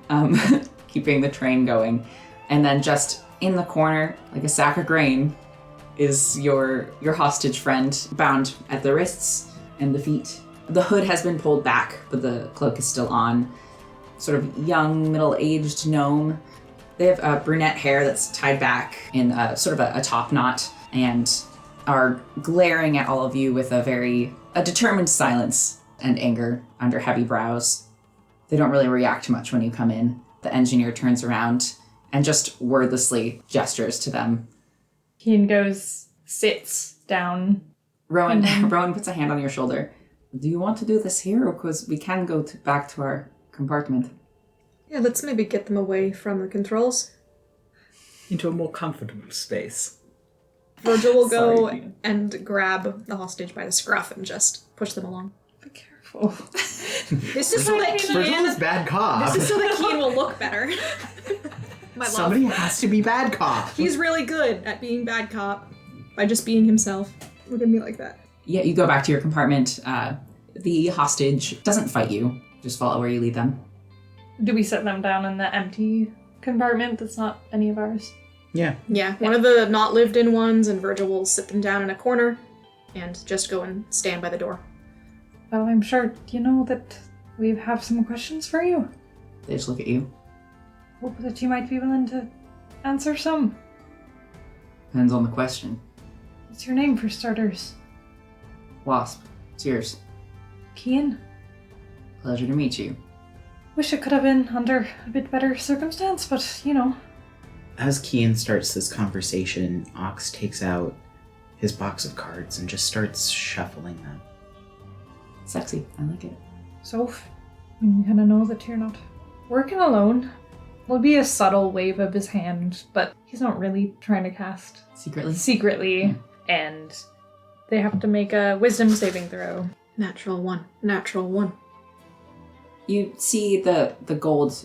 S2: keeping the train going. And then just in the corner, like a sack of grain, is your hostage friend, bound at the wrists and the feet. The hood has been pulled back, but the cloak is still on. sort of young, middle-aged gnome. They have brunette hair that's tied back in sort of a top knot and are glaring at all of you with a determined silence and anger under heavy brows. They don't really react much when you come in. The engineer turns around and just wordlessly gestures to them.
S3: Keen sits down.
S2: Rowan puts a hand on your shoulder. Do you want to do this here, or because we can go back to our compartment?
S6: Yeah, let's maybe get them away from the controls.
S5: Into a more comfortable space.
S6: Virgil will go
S2: Sorry.
S6: and grab the hostage by the scruff and just push them along.
S3: Be careful.
S6: This is so that
S4: Virgil is
S6: Kian.
S4: bad cop.
S6: This is so that Kian will look better. My love.
S4: Somebody has to be bad cop.
S6: He's really good at being bad cop by just being himself. Look at me like that.
S2: Yeah, you go back to your compartment. The hostage doesn't fight you. Just follow where you lead them.
S3: Do we set them down in the empty compartment that's not any of ours?
S4: Yeah.
S6: Yeah, one of the not lived in ones, and Virgil will sit them down in a corner and just go and stand by the door.
S3: Well, I'm sure you know that we have some questions for you.
S2: They just look at you.
S3: Hope that you might be willing to answer some.
S2: Depends on the question.
S3: What's your name for starters?
S2: Wasp, it's yours.
S3: Kian?
S2: Pleasure to meet you.
S3: Wish it could have been under a bit better circumstance, but you know.
S4: As Kian starts this conversation, Ox takes out his box of cards and just starts shuffling them.
S2: Sexy, I like it.
S3: Soph, you kind of know that you're not working alone. There'll be a subtle wave of his hand, but he's not really trying to cast
S2: Secretly?
S3: and they have to make a wisdom saving throw.
S6: Natural one. Natural one.
S2: You see the gold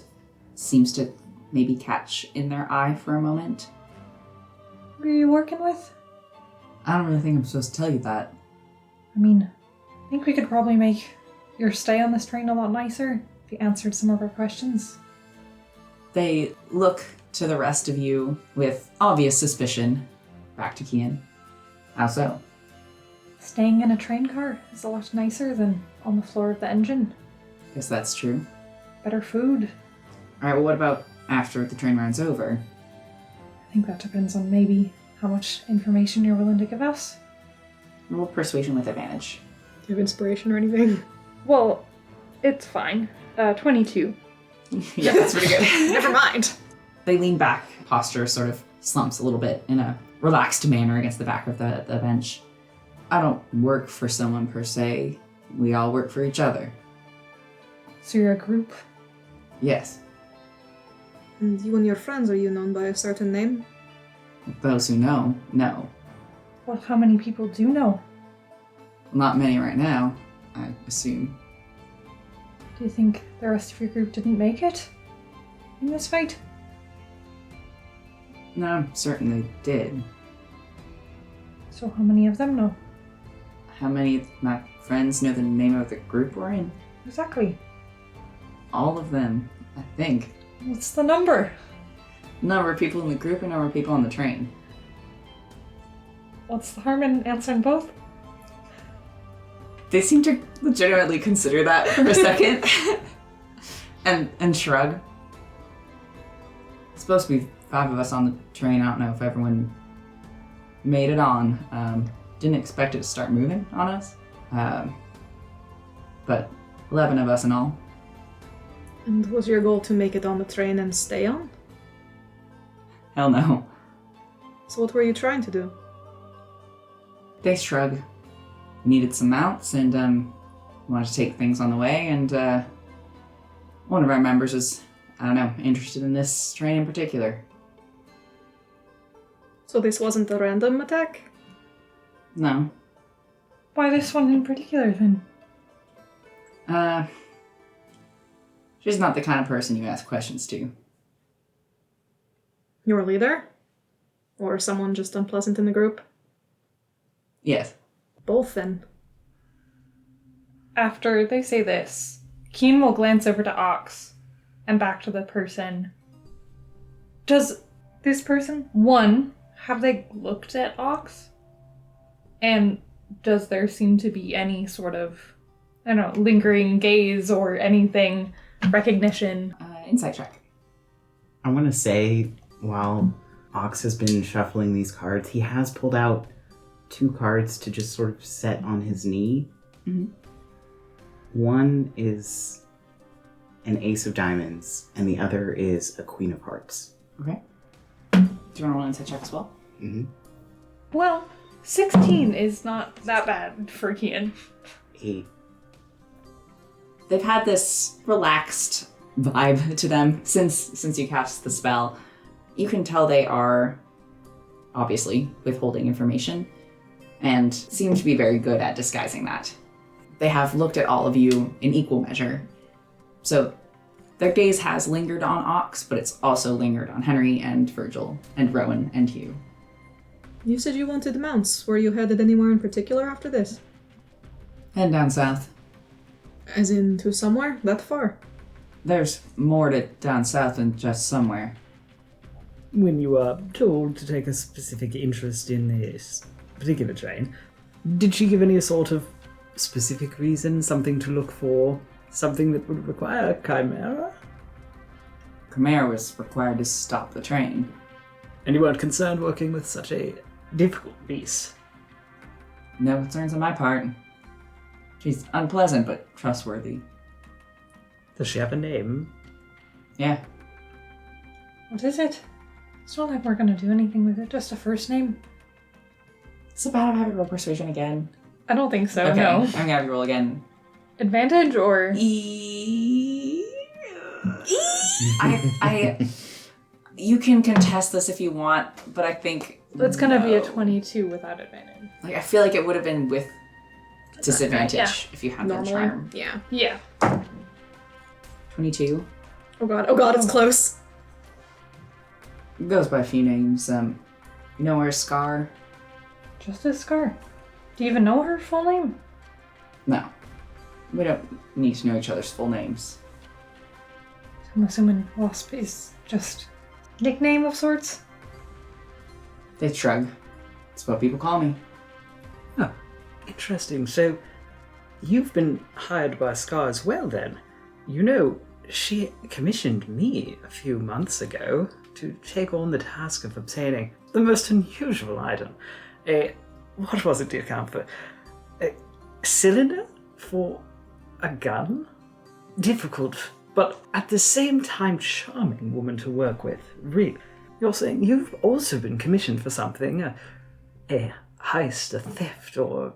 S2: seems to maybe catch in their eye for a moment.
S3: Who are you working with?
S2: I don't really think I'm supposed to tell you that.
S3: I mean, I think we could probably make your stay on this train a lot nicer if you answered some of our questions.
S2: They look to the rest of you with obvious suspicion. Back to Kian. How so?
S3: Staying in a train car is a lot nicer than on the floor of the engine.
S2: Guess that's true.
S3: Better food.
S2: Alright, well what about after the train runs over?
S3: I think that depends on maybe how much information you're willing to give us.
S2: Roll persuasion with advantage.
S6: Do you have inspiration or anything?
S3: Well, it's fine. 22.
S2: Yeah, that's pretty good.
S6: Never mind.
S2: They lean back, posture sort of slumps a little bit in a relaxed manner against the back of the bench. I don't work for someone per se. We all work for each other.
S3: So you're a group?
S2: Yes.
S6: And you and your friends, are you known by a certain name?
S2: Those who know, know.
S3: Well, how many people do know?
S2: Not many right now, I assume.
S3: Do you think the rest of your group didn't make it in this fight?
S2: No, I'm certain they did.
S3: So how many of them know?
S2: How many of my friends know the name of the group we're in?
S3: Exactly.
S2: All of them, I think.
S3: What's the number?
S2: Number of people in the group and number of people on the train.
S3: What's the harm in answering both?
S2: They seem to legitimately consider that for a second. and shrug. It's supposed to be 5 of us on the train. I don't know if everyone made it on. Didn't expect it to start moving on us. But 11 of us in all.
S6: And was your goal to make it on the train and stay on?
S2: Hell no.
S6: So what were you trying to do?
S2: They shrug. Needed some mounts and wanted to take things on the way, and one of our members is, I don't know, interested in this train in particular.
S6: So this wasn't a random attack?
S2: No.
S3: Why this one in particular, then?
S2: She's not the kind of person you ask questions to.
S6: Your leader? Or someone just unpleasant in the group?
S2: Yes.
S6: Both, then.
S3: After they say this, Keen will glance over to Ox and back to the person. Does this person, one, have they looked at Ox? And does there seem to be any sort of, I don't know, lingering gaze or anything recognition.
S2: Insight check.
S4: I want to say, while Ox has been shuffling these cards, he has pulled out 2 cards to just sort of set on his knee.
S2: Mhm.
S4: One is an Ace of Diamonds, and the other is a Queen of Hearts.
S2: Okay. Do you want to roll an insight check as well?
S4: Mm-hmm.
S3: Well, 16 is not that bad for Kian.
S4: 8.
S2: They've had this relaxed vibe to them since you cast the spell. You can tell they are obviously withholding information and seem to be very good at disguising that. They have looked at all of you in equal measure. So their gaze has lingered on Ox, but it's also lingered on Henry and Virgil and Rowan and you.
S6: You said you wanted mounts. Were you headed anywhere in particular after this?
S2: Head down south.
S6: As in to somewhere? That far?
S2: There's more to down south than just somewhere.
S5: When you are told to take a specific interest in this particular train, did she give any sort of specific reason, something to look for, something that would require a chimera?
S2: Chimera was required to stop the train.
S5: And you weren't concerned working with such a difficult beast?
S2: No concerns on my part. She's unpleasant but trustworthy.
S5: Does she have a name?
S2: Yeah.
S3: What is it? It's not like we're gonna do anything with it, just a first name.
S2: Is it bad if I have to roll persuasion again?
S3: I don't think so,
S2: Okay,
S3: no.
S2: I'm gonna have you roll again.
S3: Advantage or?
S2: You can contest this if you want, but I think
S3: It's gonna be a
S2: no.
S3: 22 without advantage.
S2: Like, I feel like it would have been with disadvantage
S3: Yeah.
S2: if you had
S6: Normally?
S2: the charm.
S6: Yeah.
S3: Yeah.
S2: 22.
S6: Oh god, it's close.
S2: It goes by a few names. You know where's Scar?
S3: Just a Scar. Do you even know her full name?
S2: No. We don't need to know each other's full names.
S3: I'm assuming Wasp is just nickname of sorts.
S2: They shrug. It's what people call me.
S5: Oh, interesting. So, you've been hired by Scar as well, then? You know, she commissioned me a few months ago to take on the task of obtaining the most unusual item. What was it to account for? A cylinder for a gun? Difficult, but at the same time charming woman to work with. Really. You're saying you've also been commissioned for something? A heist, a theft, or...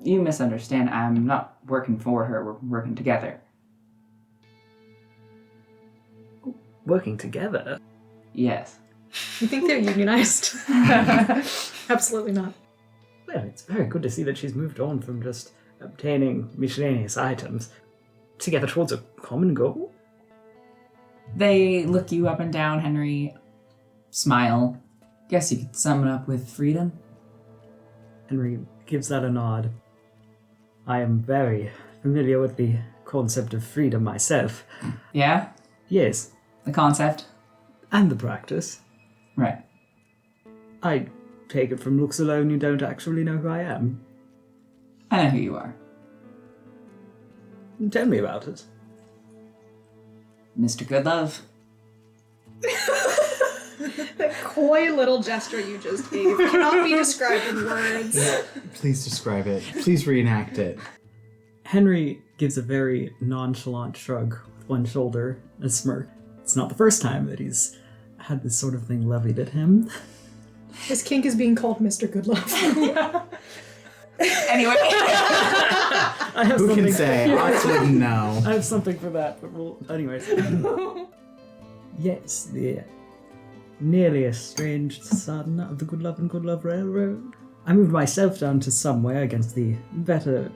S2: You misunderstand. I'm not working for her. We're working together.
S5: Working together?
S2: Yes.
S6: You think they're unionized? Absolutely not.
S5: Well, it's very good to see that she's moved on from just obtaining miscellaneous items together towards a common goal.
S2: They look you up and down, Henry. Smile. Guess you could sum it up with freedom.
S5: Henry gives that a nod. I am very familiar with the concept of freedom myself.
S2: Yeah?
S5: Yes,
S2: The concept?
S5: and the practice.
S2: Right.
S5: I take it from looks alone you don't actually know who I am.
S2: I know who you are.
S5: Tell me about it.
S2: Mr. Goodlove.
S6: That coy little gesture you just gave cannot be described in words.
S4: Please describe it. Please reenact it.
S5: Henry gives a very nonchalant shrug with one shoulder and a smirk. It's not the first time that he's had this sort of thing levied at him.
S6: His kink is being called Mr. Goodlove.
S2: Anyway.
S5: I have
S4: Who
S5: something.
S4: can say? Ox wouldn't know.
S5: I have something for that, but we'll. Anyways. Yes, the nearly estranged son of the Goodlove and Goodlove Railroad. I moved myself down to somewhere against the better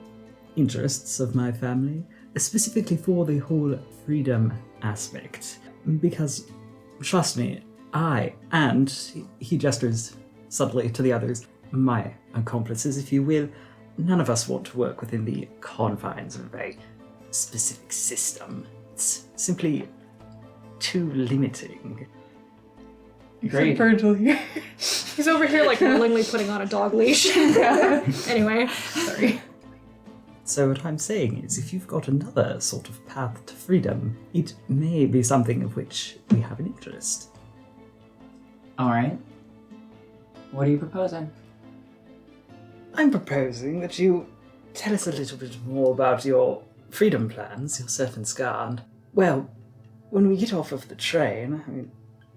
S5: interests of my family, specifically for the whole freedom aspect. Because, trust me, I, and he gestures subtly to the others, my accomplices, if you will, none of us want to work within the confines of a specific system. It's simply too limiting.
S2: Great.
S3: Virgil here.
S6: He's over here like willingly putting on a dog leash. Anyway, sorry.
S5: So what I'm saying is, if you've got another sort of path to freedom, it may be something of which we have an interest.
S2: All right. What are you proposing?
S5: I'm proposing that you tell us a little bit more about your freedom plans, yourself and Skarn. Well, when we get off of the train, I mean,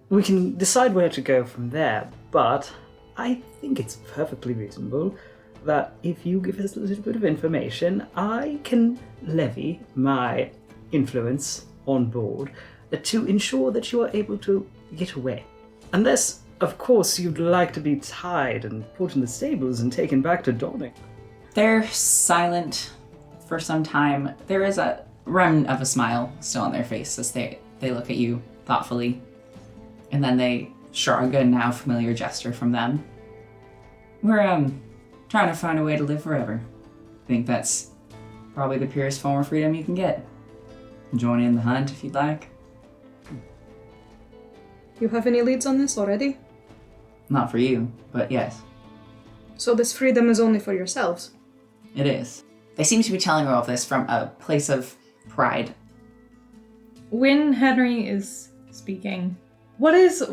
S5: we can decide where to go from there, but I think it's perfectly reasonable that if you give us a little bit of information, I can levy my influence on board to ensure that you are able to get away. Unless, of course, you'd like to be tied and put in the stables and taken back to Dornick.
S2: They're silent for some time. There is a remnant of a smile still on their face as they look at you thoughtfully. And then they shrug a now familiar gesture from them. We're, trying to find a way to live forever. I think that's probably the purest form of freedom you can get. Join in the hunt if you'd like.
S6: You have any leads on this already?
S2: Not for you, but yes,
S6: So this freedom is only for yourselves?
S2: it is. They seem to be telling her all of this from a place of pride.
S3: When Henry is speaking, what is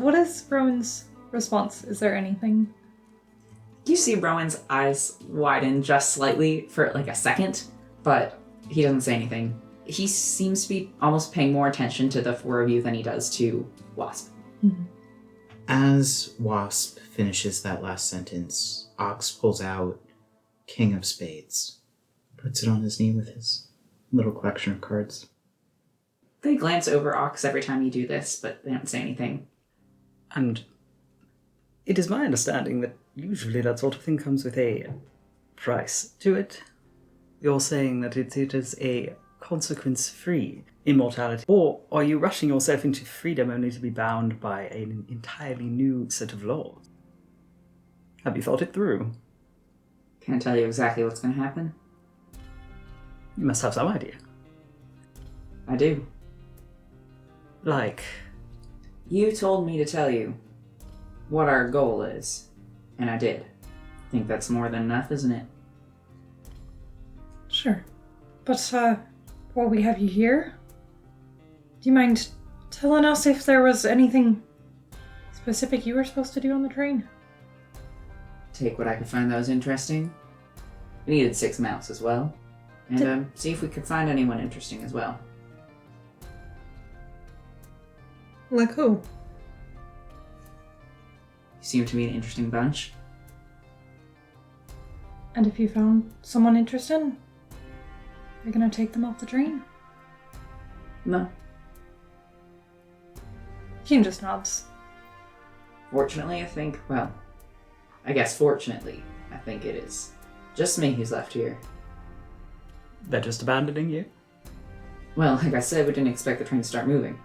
S3: Rowan's response? Is there anything?
S2: You see Rowan's eyes widen just slightly for like a second, but he doesn't say anything. He seems to be almost paying more attention to the four of you than he does to Wasp.
S4: As Wasp finishes that last sentence, Ox pulls out King of Spades, puts it on his knee with his little collection of cards.
S2: They glance over Ox every time you do this, but they don't say anything.
S5: And it is my understanding that usually that sort of thing comes with a price to it. You're saying that it is a consequence-free immortality, or are you rushing yourself into freedom only to be bound by an entirely new set of laws? Have you thought it through?
S2: Can't tell you exactly what's going to happen.
S5: You must have some idea.
S2: I do.
S5: Like,
S2: You told me to tell you what our goal is, and I did. Think that's more than enough, isn't it?
S3: Sure. But, while we have you here, do you mind telling us if there was anything specific you were supposed to do on the train?
S2: Take what I could find that was interesting. We needed 6 mounts as well. And see if we could find anyone interesting as well.
S6: Like who?
S2: You seem to be an interesting bunch.
S3: And if you found someone interesting, you're gonna take them off the train?
S2: No.
S3: Hume just nods.
S2: Fortunately, I think it is just me who's left here.
S5: they're just abandoning you?
S2: Well, like I said, we didn't expect the train to start moving.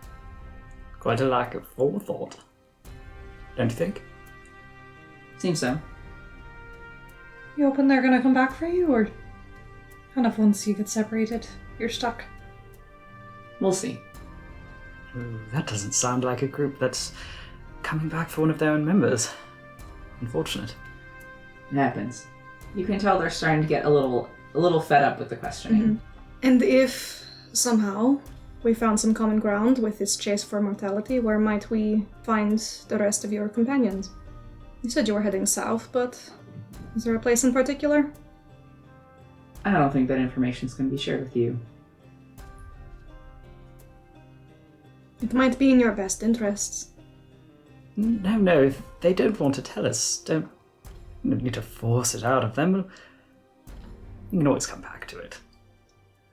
S5: Quite a lack of forethought. Don't you think?
S2: Seems so.
S3: You hoping they're gonna come back for you, or kind of once you get separated, you're stuck?
S2: We'll see.
S5: Ooh, that doesn't sound like a group that's coming back for one of their own members. Unfortunate.
S2: It happens. You can tell they're starting to get a little fed up with the questioning.
S6: And if somehow we found some common ground with this chase for mortality, where might we find the rest of your companions? You said you were heading south, but is there a place in particular?
S2: I don't think that information's going to be shared with you.
S6: It might be in your best interests.
S5: No, if they don't want to tell us, don't need to force it out of them. You can always come back to it.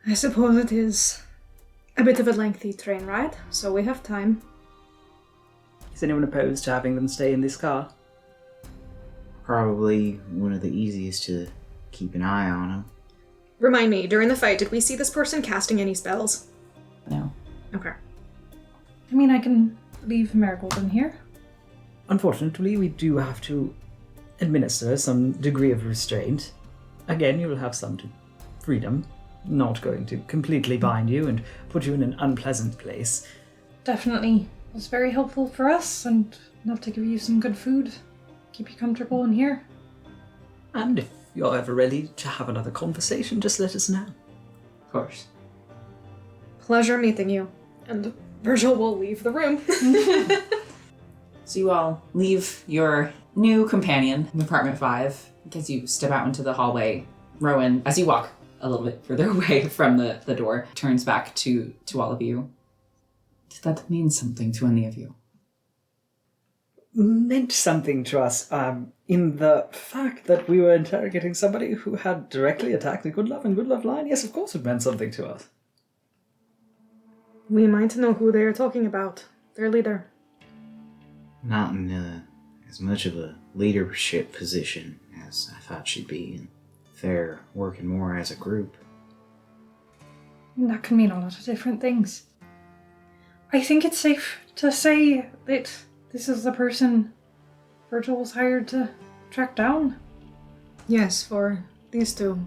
S6: I suppose it is a bit of a lengthy train ride, so we have time.
S5: Is anyone opposed to having them stay in this car?
S4: Probably one of the easiest to keep an eye on him.
S6: Remind me, during the fight, did we see this person casting any spells?
S2: No.
S6: Okay.
S3: I mean, I can leave Marigold in here.
S5: Unfortunately, we do have to administer some degree of restraint. Again, you will have some freedom. Not going to completely bind you and put you in an unpleasant place.
S3: Definitely was very helpful for us, and enough to give you some good food. Keep you comfortable in here.
S5: And if you're ever ready to have another conversation, just let us know.
S2: Of course.
S6: Pleasure meeting you. And Virgil will leave the room.
S2: So you all leave your new companion in apartment 5 as you step out into the hallway. Rowan, as you walk a little bit further away from the door, turns back to all of you. Did that mean something to any of you?
S5: Meant something to us, in the fact that we were interrogating somebody who had directly attacked the Good Love and Good Love line. Yes, of course it meant something to us.
S6: We might know who they are talking about. Their leader.
S4: Not in as much of a leadership position as I thought she'd be, and they're working more as a group.
S3: That can mean a lot of different things. I think it's safe to say that this is the person Virgil was hired to track down.
S6: Yes, for these two.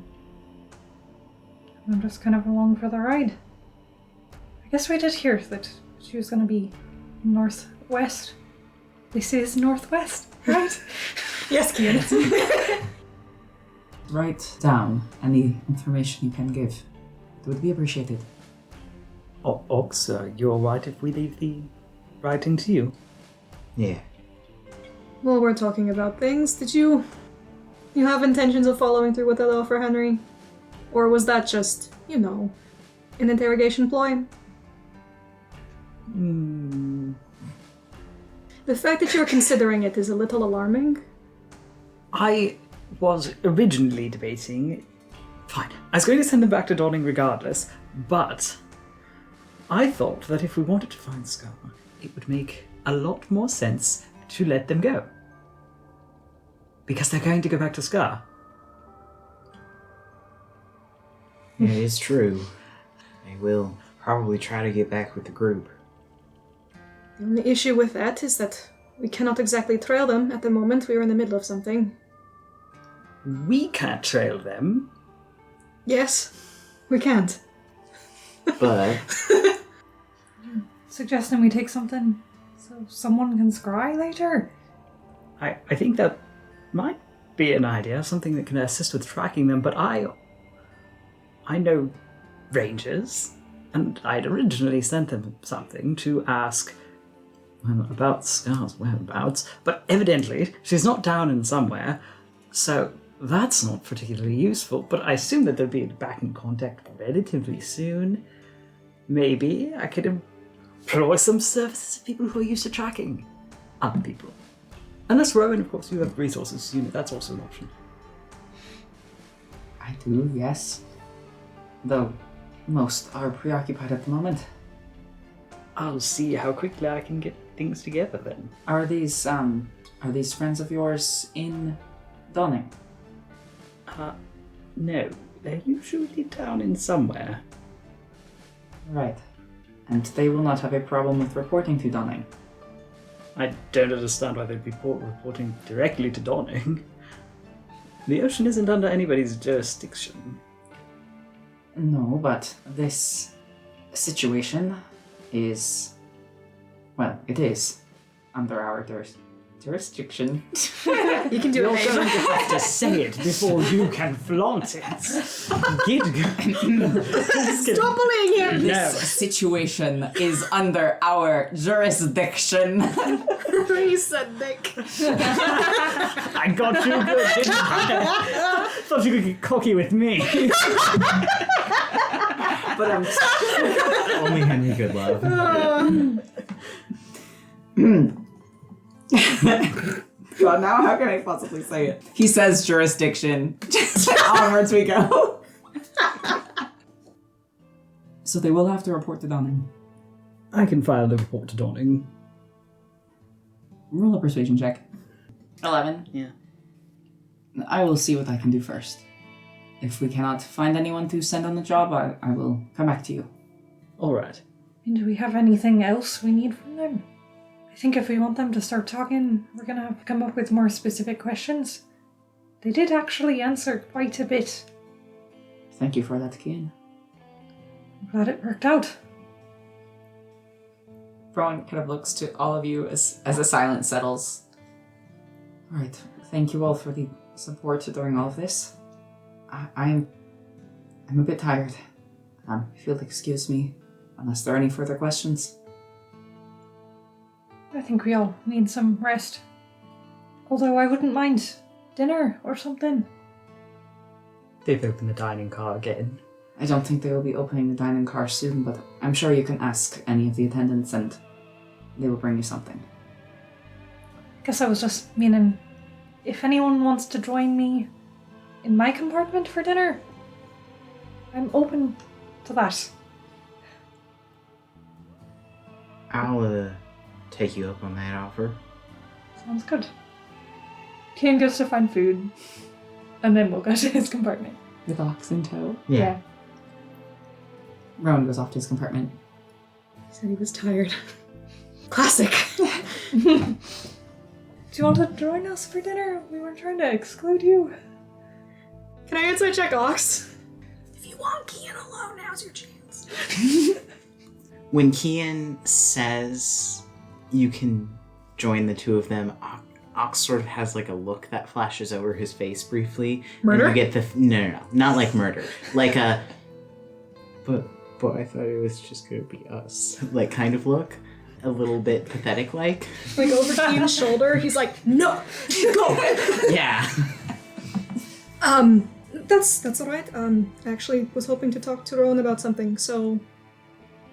S3: I'm just kind of along for the ride. I guess we did hear that she was going to be northwest. This is northwest, right?
S6: Yes, Kian.
S2: Write down any information you can give. It would be appreciated.
S5: Ox, you're alright if we leave the writing to you?
S4: Yeah.
S6: Well, we're talking about things. Did you have intentions of following through with that offer, Henry? Or was that just, an interrogation ploy? The fact that you're considering it is a little alarming.
S5: I was originally debating... Fine, I was going to send them back to Dawning regardless, but I thought that if we wanted to find Scar, it would make a lot more sense to let them go. Because they're going to go back to Scar.
S4: Yeah, it's true. They will probably try to get back with the group.
S6: The only issue with that is that we cannot exactly trail them at the moment. We are in the middle of something.
S5: We can't trail them.
S6: Yes, we can't.
S4: But
S3: Suggesting we take something so someone can scry later?
S5: I think that might be an idea, something that can assist with tracking them, but I know rangers, and I'd originally sent them something to ask about Scar's whereabouts, but evidently she's not down in somewhere, so that's not particularly useful, but I assume that they'll be back in contact relatively soon. Maybe I could employ some services of people who are used to tracking other people. Unless Rowan, of course, you have resources, that's also an option.
S2: I do, yes. Though most are preoccupied at the moment.
S5: I'll see how quickly I can get things together then.
S2: Are these friends of yours in Dawning?
S5: No, they're usually down in somewhere.
S2: Right. And they will not have a problem with reporting to Dawning.
S5: I don't understand why they'd be reporting directly to Dawning. The ocean isn't under anybody's jurisdiction.
S2: No, but this situation is... Well, it is under our jurisdiction.
S6: You can do
S5: You're
S6: it.
S5: going to have to say it before you can flaunt it. Get
S6: Stop bullying him!
S2: This situation is under our jurisdiction.
S6: He said Nick.
S5: I got you good, didn't I? Thought you could get cocky with me.
S2: But
S4: only Henry Goodlove.
S2: God, now how can I possibly say it? He says jurisdiction. Onwards we go. So they will have to report to Dawning.
S5: I can file the report to Dawning.
S2: Roll a persuasion check. 11.
S5: Yeah.
S2: I will see what I can do first. If we cannot find anyone to send on the job, I will come back to you.
S5: Alright.
S3: And do we have anything else we need from them? I think if we want them to start talking, we're going to have to come up with more specific questions. They did actually answer quite a bit.
S2: Thank you for that, Kian.
S3: I'm glad it worked out.
S2: Rowan kind of looks to all of you as the silence settles. Alright, thank you all for the support during all of this. I'm a bit tired. If you'll excuse me, unless there are any further questions.
S3: I think we all need some rest. Although I wouldn't mind dinner or something.
S5: They've opened the dining car again.
S2: I don't think they will be opening the dining car soon, but I'm sure you can ask any of the attendants and they will bring you something.
S3: Guess I was just meaning, if anyone wants to join me in my compartment for dinner, I'm open to that.
S4: I'll take you up on that offer.
S3: Sounds good. Kian goes to find food, and then we'll go to his compartment.
S2: With Ox in tow.
S4: Yeah.
S2: Rowan goes off to his compartment.
S6: He said he was tired. Classic.
S3: Do you want to join us for dinner? We weren't trying to exclude you.
S6: Can I insight check Ox? If you want Kian alone, now's your chance.
S4: When Kian says you can join the two of them, Ox sort of has like a look that flashes over his face briefly.
S6: Murder?
S4: And you get the no, not like murder, like a. But I thought it was just gonna be us, like kind of look, a little bit pathetic, like.
S6: Like over Kian's shoulder, he's like, no, go.
S4: Yeah.
S6: That's alright. I actually was hoping to talk to Rowan about something, so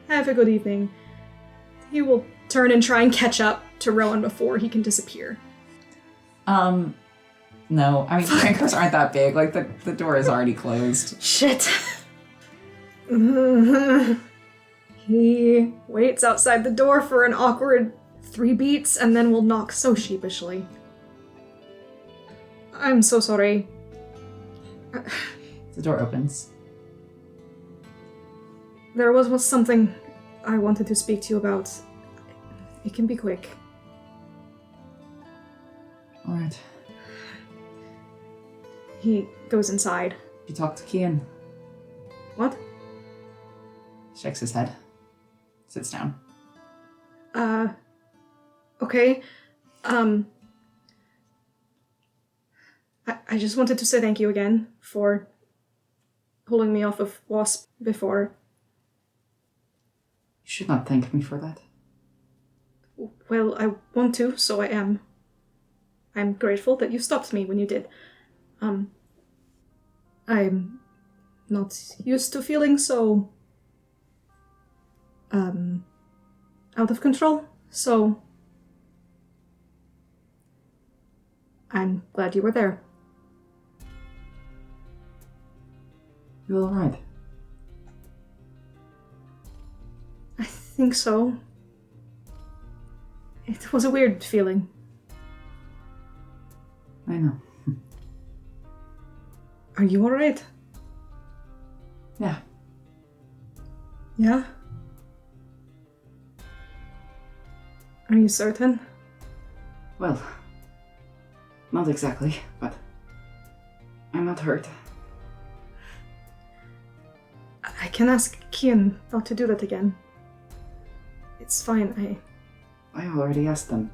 S6: have a good evening. He will turn and try and catch up to Rowan before he can disappear.
S2: No. I mean, train cars aren't that big. Like, the door is already closed.
S6: Shit. He waits outside the door for an awkward 3 beats and then will knock so sheepishly. I'm so sorry.
S2: The door opens.
S6: There was something I wanted to speak to you about. It can be quick.
S2: Alright.
S6: He goes inside.
S2: You talk to Kian.
S6: What?
S2: Shakes his head. Sits down.
S6: Okay. I just wanted to say thank you again for pulling me off of Wasp before.
S2: You should not thank me for that.
S6: Well, I want to, so I am. I'm grateful that you stopped me when you did. I'm not used to feeling so out of control, so I'm glad you were there.
S2: You alright?
S6: I think so. It was a weird feeling.
S2: I know.
S6: Are you alright?
S2: Yeah.
S6: Yeah? Are you certain?
S2: Well, not exactly, but I'm not hurt.
S6: I can ask Kian not to do that again. It's fine,
S2: I already asked them.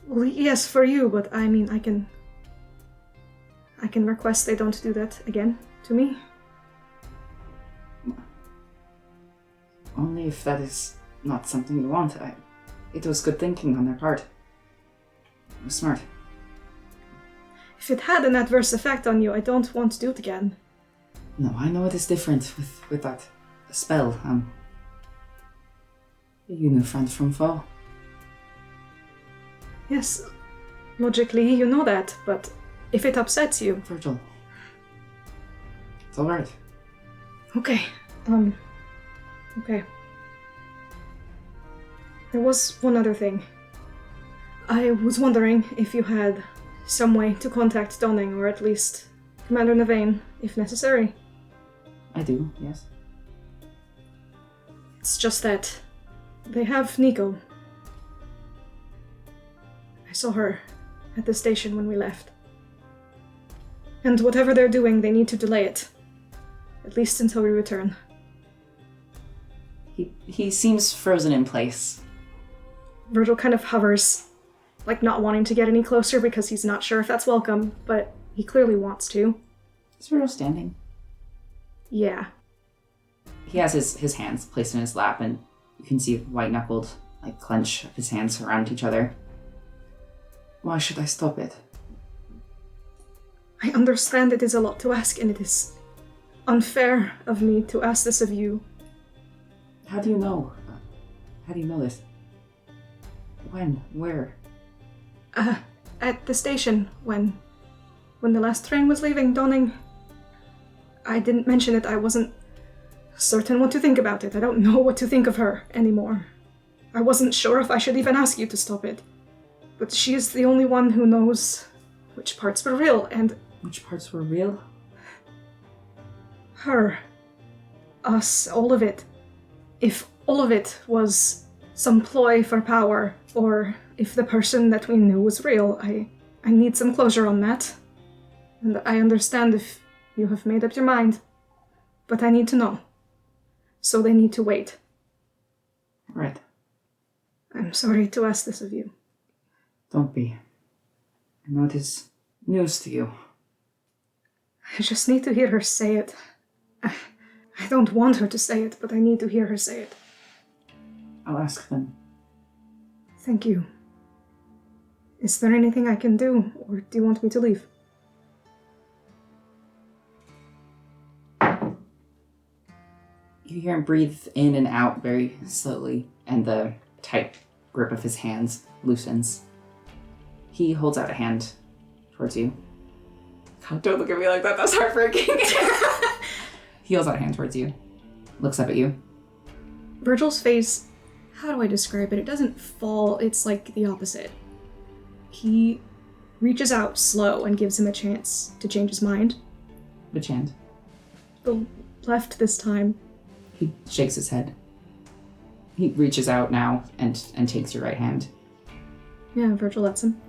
S6: Well, yes, for you, but I mean, I can request they don't do that again to me.
S2: Only if that is not something you want. It was good thinking on their part. It was smart.
S6: If it had an adverse effect on you, I don't want to do it again.
S2: No, I know it is different with that spell. You knew friend from foe.
S6: Yes, logically you know that, but if it upsets you...
S2: Virgil. It's alright.
S6: Okay, okay. There was one other thing. I was wondering if you had some way to contact Donning, or at least Commander Navain, if necessary.
S2: I do, yes.
S6: It's just that they have Nico. I saw her at the station when we left. And whatever they're doing, they need to delay it. At least until we return.
S2: He seems frozen in place.
S6: Virgil kind of hovers, like not wanting to get any closer because he's not sure if that's welcome, but he clearly wants to.
S2: Is Virgil standing?
S6: Yeah.
S2: He has his hands placed in his lap, and you can see white-knuckled, clench of his hands around each other. Why should I stop it?
S6: I understand it is a lot to ask, and it is unfair of me to ask this of you.
S2: How do you know? How do you know this? When? Where?
S6: At the station, when the last train was leaving Donning. I didn't mention it, I wasn't certain what to think about it. I don't know what to think of her anymore. I wasn't sure if I should even ask you to stop it. But she is the only one who knows which parts were real, and
S2: Which parts were real?
S6: her, us, all of it. If all of it was some ploy for power, or if the person that we knew was real, I need some closure on that. And I understand if you have made up your mind, but I need to know. So they need to wait.
S2: Right.
S6: I'm sorry to ask this of you.
S2: Don't be. I know it is news to you.
S6: I just need to hear her say it. I don't want her to say it, but I need to hear her say it.
S2: I'll ask them.
S6: Thank you. Is there anything I can do, or do you want me to leave?
S2: You hear him breathe in and out very slowly, and the tight grip of his hands loosens. He holds out a hand towards you. God, don't look at me like that, that's heartbreaking. He holds out a hand towards you, looks up at you.
S6: Virgil's face, how do I describe it? It doesn't fall, it's like the opposite. He reaches out slow and gives him a chance to change his mind.
S2: Which hand?
S6: The left this time.
S2: He shakes his head. He reaches out now and takes your right hand.
S6: Yeah, Virgil lets him.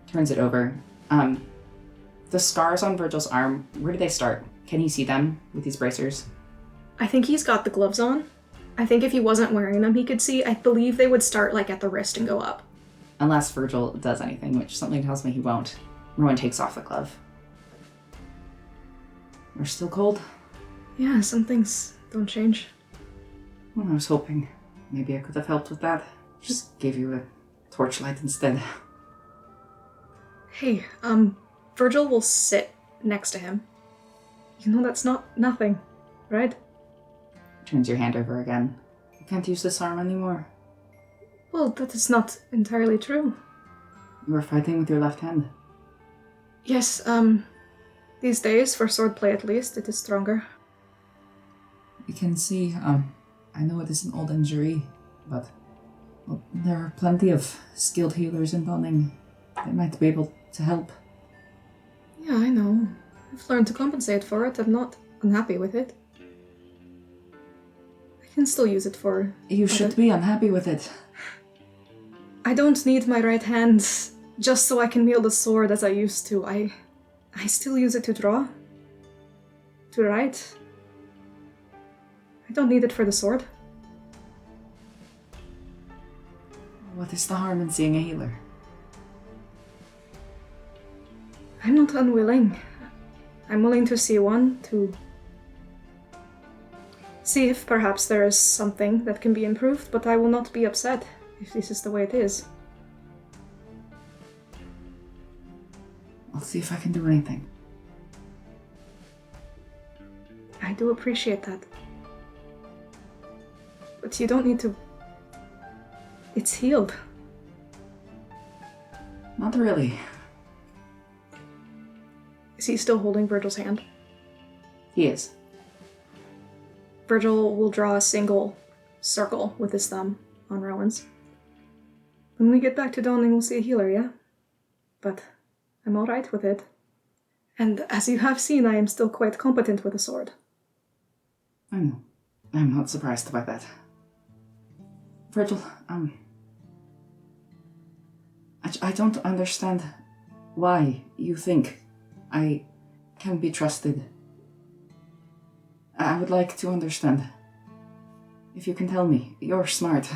S2: Turns it over. The scars on Virgil's arm, where do they start? Can he see them with these bracers?
S6: I think he's got the gloves on. I think if he wasn't wearing them, he could see. I believe they would start at the wrist and go up.
S2: Unless Virgil does anything, which something tells me he won't. Rowan takes off the glove. You're still cold?
S6: Yeah, some things don't change.
S2: Well, I was hoping maybe I could have helped with that. Just gave you a torchlight instead.
S6: Hey, Virgil will sit next to him. You know that's nothing, right?
S2: Turns your hand over again. You can't use this arm anymore.
S6: Well, that is not entirely true.
S2: You were fighting with your left hand.
S6: Yes, these days, for swordplay at least, it is stronger.
S2: You can see, I know it is an old injury, but there are plenty of skilled healers in Donning. They might be able to help.
S6: Yeah, I know. I've learned to compensate for it. I'm not unhappy with it. I can still use it for...
S2: You should be unhappy with it.
S6: I don't need my right hand just so I can wield a sword as I used to. I still use it to draw. To write. I don't need it for the sword.
S2: What is the harm in seeing a healer?
S6: I'm not unwilling. I'm willing to see one, to see if perhaps there is something that can be improved, but I will not be upset if this is the way it is.
S2: I'll see if I can do anything.
S6: I do appreciate that. But you don't need to... It's healed.
S2: Not really.
S6: Is he still holding Virgil's hand?
S2: He is.
S6: Virgil will draw a single circle with his thumb on Rowan's. When we get back to Donning, we'll see a healer, yeah? But I'm alright with it. And as you have seen, I am still quite competent with a sword.
S2: I know. I'm not surprised by that. Virgil, I don't understand why you think I can be trusted. I would like to understand. If you can tell me, you're smart.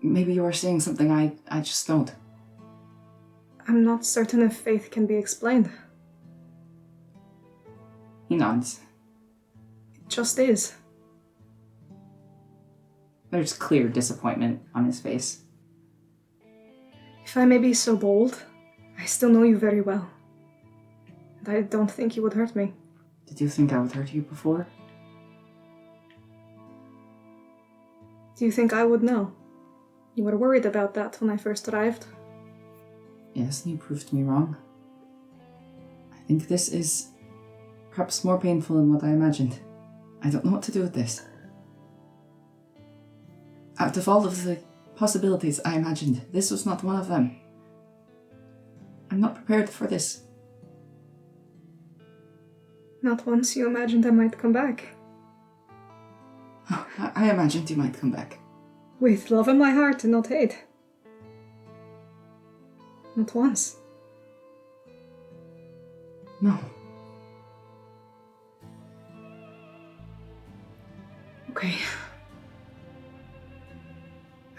S2: Maybe you are seeing something I just don't.
S6: I'm not certain if faith can be explained.
S2: He nods.
S6: It just is.
S2: There's clear disappointment on his face.
S6: If I may be so bold, I still know you very well. And I don't think you would hurt me.
S2: Did you think I would hurt you before?
S6: Do you think I would know? You were worried about that when I first arrived.
S2: Yes, you proved me wrong. I think this is perhaps more painful than what I imagined. I don't know what to do with this. Out of all of the possibilities I imagined, this was not one of them. I'm not prepared for this.
S6: Not once you imagined I might come back.
S2: Oh, I imagined you might come back.
S6: With love in my heart and not hate. Not once.
S2: No.
S6: Okay.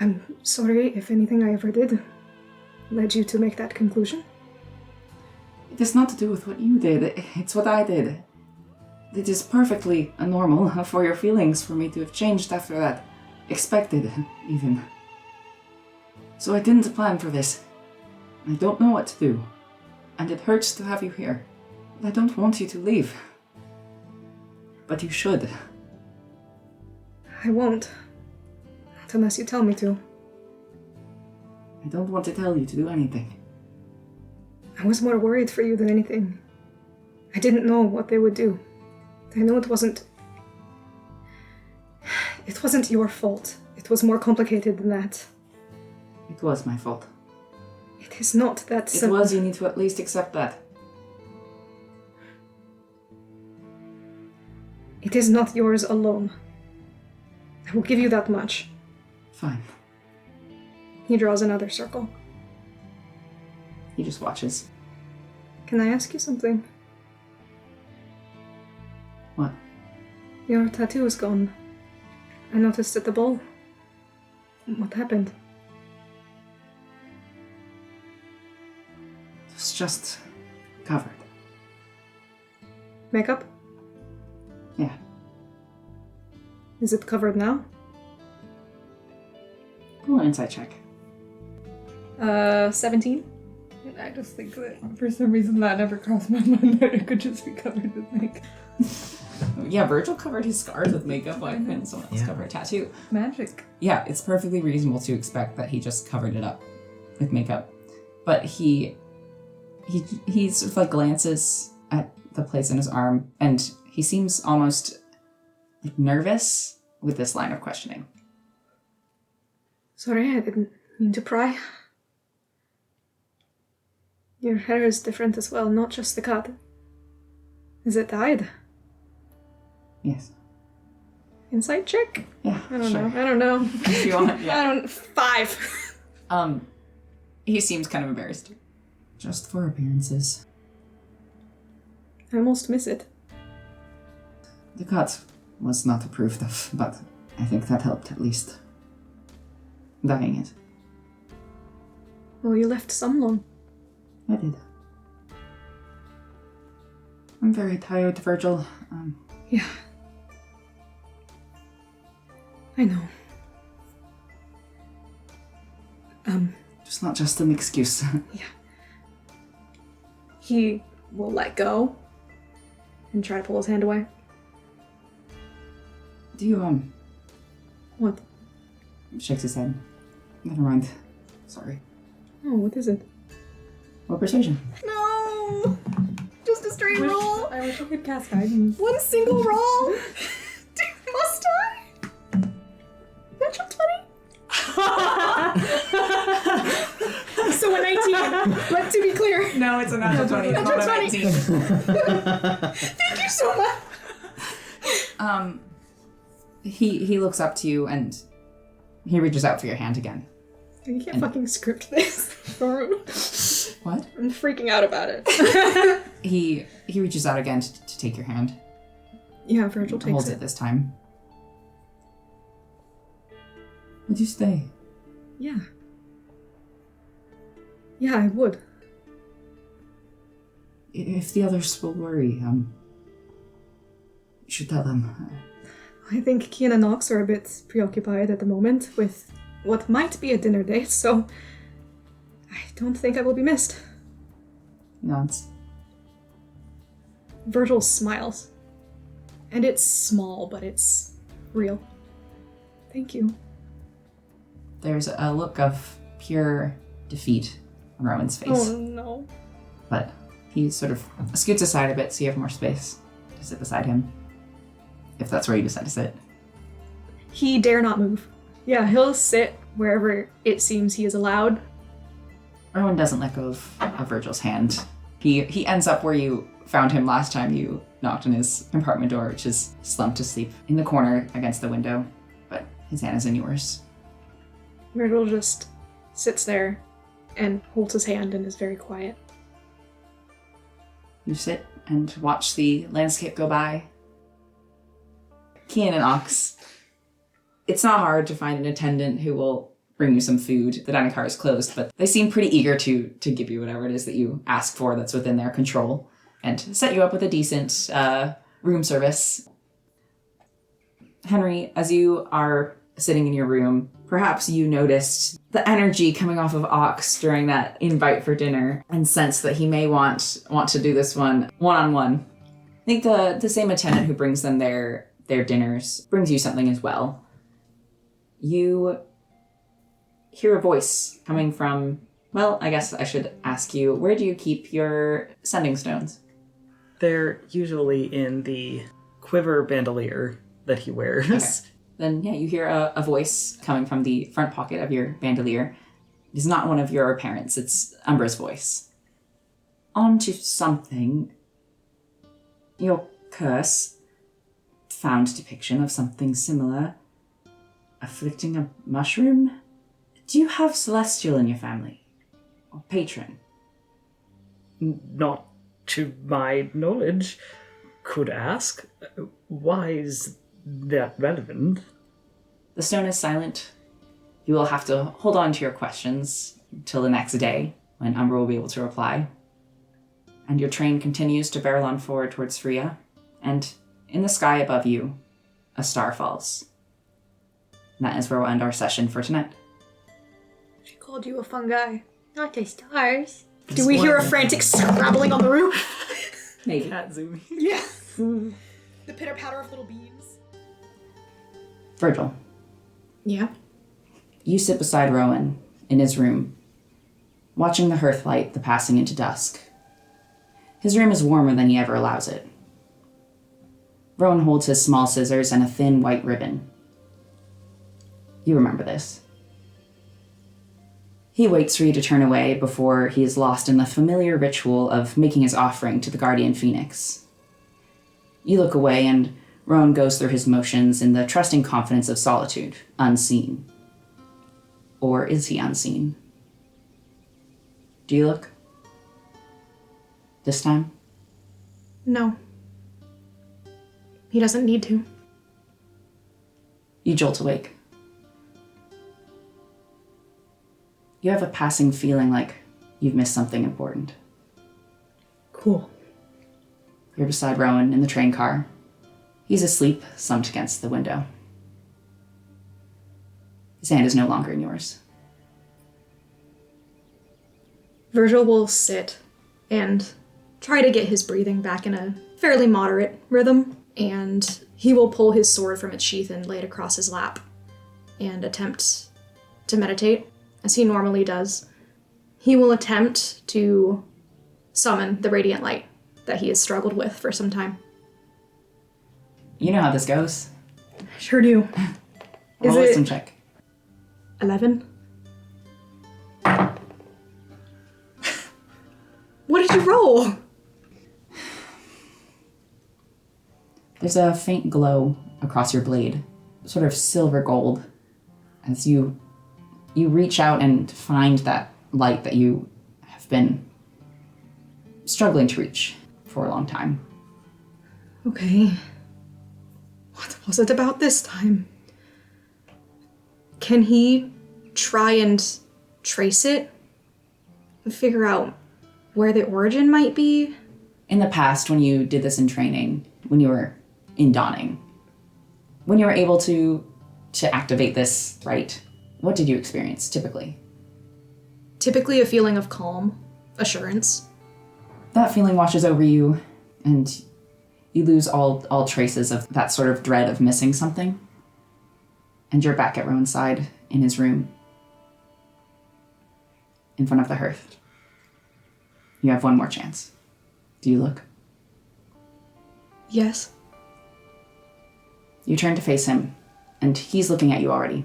S6: I'm sorry if anything I ever did led you to make that conclusion.
S2: It has not to do with what you did. It's what I did. It is perfectly normal for your feelings for me to have changed after that. Expected, even. So I didn't plan for this. I don't know what to do. And it hurts to have you here. I don't want you to leave. But you should.
S6: I won't. Not unless you tell me to.
S2: I don't want to tell you to do anything.
S6: I was more worried for you than anything. I didn't know what they would do. I know it wasn't your fault. It was more complicated than that.
S2: It was my fault.
S6: It is not that
S2: It
S6: simple.
S2: was, you need to at least accept that.
S6: It is not yours alone. I will give you that much.
S2: Fine.
S6: He draws another circle.
S2: He just watches.
S6: Can I ask you something?
S2: What?
S6: Your tattoo is gone. I noticed at the ball. What happened?
S2: It was just covered.
S6: Makeup?
S2: Yeah.
S6: Is it covered now?
S2: Roll an insight check.
S6: 17?
S3: I just think that for some reason that never crossed my mind that it could just be covered with makeup.
S2: Yeah, Virgil covered his scars with makeup. Why couldn't someone else cover a tattoo?
S3: Magic.
S2: Yeah, it's perfectly reasonable to expect that he just covered it up with makeup. But he sort of like glances at the place in his arm, and he seems almost like nervous with this line of questioning.
S6: Sorry, I didn't mean to pry. Your hair is different as well, not just the cut. Is it dyed?
S2: Yes.
S6: Insight check?
S2: Yeah.
S6: I don't know.
S2: If you want, yeah.
S6: 5.
S2: He seems kind of embarrassed. Just for appearances.
S6: I almost miss it.
S2: The cut was not approved of, but I think that helped at least. Dyeing it.
S6: Well, you left some long.
S2: I did. I'm very tired, Virgil.
S6: Yeah. I know.
S2: It's not just an excuse.
S6: He will let go and try to pull his hand away.
S2: Do you,
S6: What?
S2: shakes his head. Never mind. Sorry.
S6: Oh, what is it?
S2: What persuasion?
S6: No! Just a straight roll!
S3: I wish I could cast guidance.
S6: One single roll! Must I? Natural 20? So a 19. But to be clear.
S2: No, it's a natural 20. It's
S6: Natural
S2: not a
S6: 20.
S2: 19.
S6: Thank you so much!
S2: He looks up to you and he reaches out for your hand again.
S6: You can't fucking script this.
S2: What?
S6: I'm freaking out about it.
S2: He reaches out again to take your hand.
S6: Yeah, Virgil takes
S2: Holds
S6: it.
S2: it this time. Would you stay?
S6: Yeah. Yeah, I would.
S2: if the others will worry, you should tell them.
S6: I think Kian and Nox are a bit preoccupied at the moment with what might be a dinner date, so I don't think I will be missed.
S2: He nods.
S6: Virgil smiles. And it's small, but it's real. Thank you.
S2: There's a look of pure defeat on Rowan's face.
S6: Oh no.
S2: But he sort of scoots aside a bit so you have more space to sit beside him. If that's where you decide to sit.
S6: He dare not move. Yeah, he'll sit wherever it seems he is allowed.
S2: Rowan doesn't let go of Virgil's hand. He ends up where you found him last time you knocked on his apartment door, which is slumped to sleep in the corner against the window. But his hand is in yours.
S6: Virgil just sits there and holds his hand and is very quiet.
S2: You sit and watch the landscape go by. Kian and Ox. It's not hard to find an attendant who will bring you some food. The dining car is closed, but they seem pretty eager to give you whatever it is that you ask for that's within their control and set you up with a decent room service. Henry, as you are sitting in your room, perhaps you noticed the energy coming off of Ox during that invite for dinner and sense that he may want to do this one-on-one. I think the same attendant who brings them their dinners brings you something as well. You hear a voice coming from, well, I guess I should ask you, where do you keep your sending stones?
S5: They're usually in the quiver bandolier that he wears.
S2: Okay. Then, yeah, you hear a voice coming from the front pocket of your bandolier. It is not one of your parents, it's Umbra's voice. On to something. Your curse found depiction of something similar. Afflicting a mushroom? Do you have Celestial in your family? Or patron?
S5: Not to my knowledge. Could ask. Why is that relevant?
S2: The stone is silent. You will have to hold on to your questions till the next day, when Umbra will be able to reply. And your train continues to barrel on forward towards Freya, and in the sky above you, a star falls. And that is where we'll end our session for tonight.
S6: She called you a fungi.
S8: Not the stars.
S6: Do we hear a frantic scrabbling on the roof?
S2: Maybe.
S5: Cat zoomy.
S6: Yeah. The pitter-patter of little beams.
S2: Virgil,
S6: Yeah?
S2: you sit beside Rowan in his room, watching the hearth light the passing into dusk. His room is warmer than he ever allows it. Rowan holds his small scissors and a thin white ribbon. You remember this. He waits for you to turn away before he is lost in the familiar ritual of making his offering to the guardian phoenix. You look away and Rowan goes through his motions in the trusting confidence of solitude, unseen. Or is he unseen? Do you look? This time?
S6: No. He doesn't need to.
S2: You jolt awake. You have a passing feeling like you've missed something important.
S6: Cool.
S2: You're beside Rowan in the train car. He's asleep, slumped against the window. His hand is no longer in yours.
S6: Virgil will sit and try to get his breathing back in a fairly moderate rhythm, and he will pull his sword from its sheath and lay it across his lap and attempt to meditate, as he normally does. He will attempt to summon the radiant light that he has struggled with for some time.
S2: You know how this goes.
S6: I sure do.
S2: Roll a wisdom check.
S6: 11? What did you roll?
S2: There's a faint glow across your blade, sort of silver gold, as you reach out and find that light that you have been struggling to reach for a long time.
S6: Okay. What was it about this time? Can he try and trace it? Figure out where the origin might be?
S2: in the past, when you did this in training, when you were in Dawning, when you were able to activate this right, what did you experience typically?
S6: Typically a feeling of calm, assurance.
S2: That feeling washes over you, and you lose all traces of that sort of dread of missing something. And you're back at Rowan's side in his room, in front of the hearth. You have one more chance. Do you look?
S6: Yes.
S2: You turn to face him, and he's looking at you already.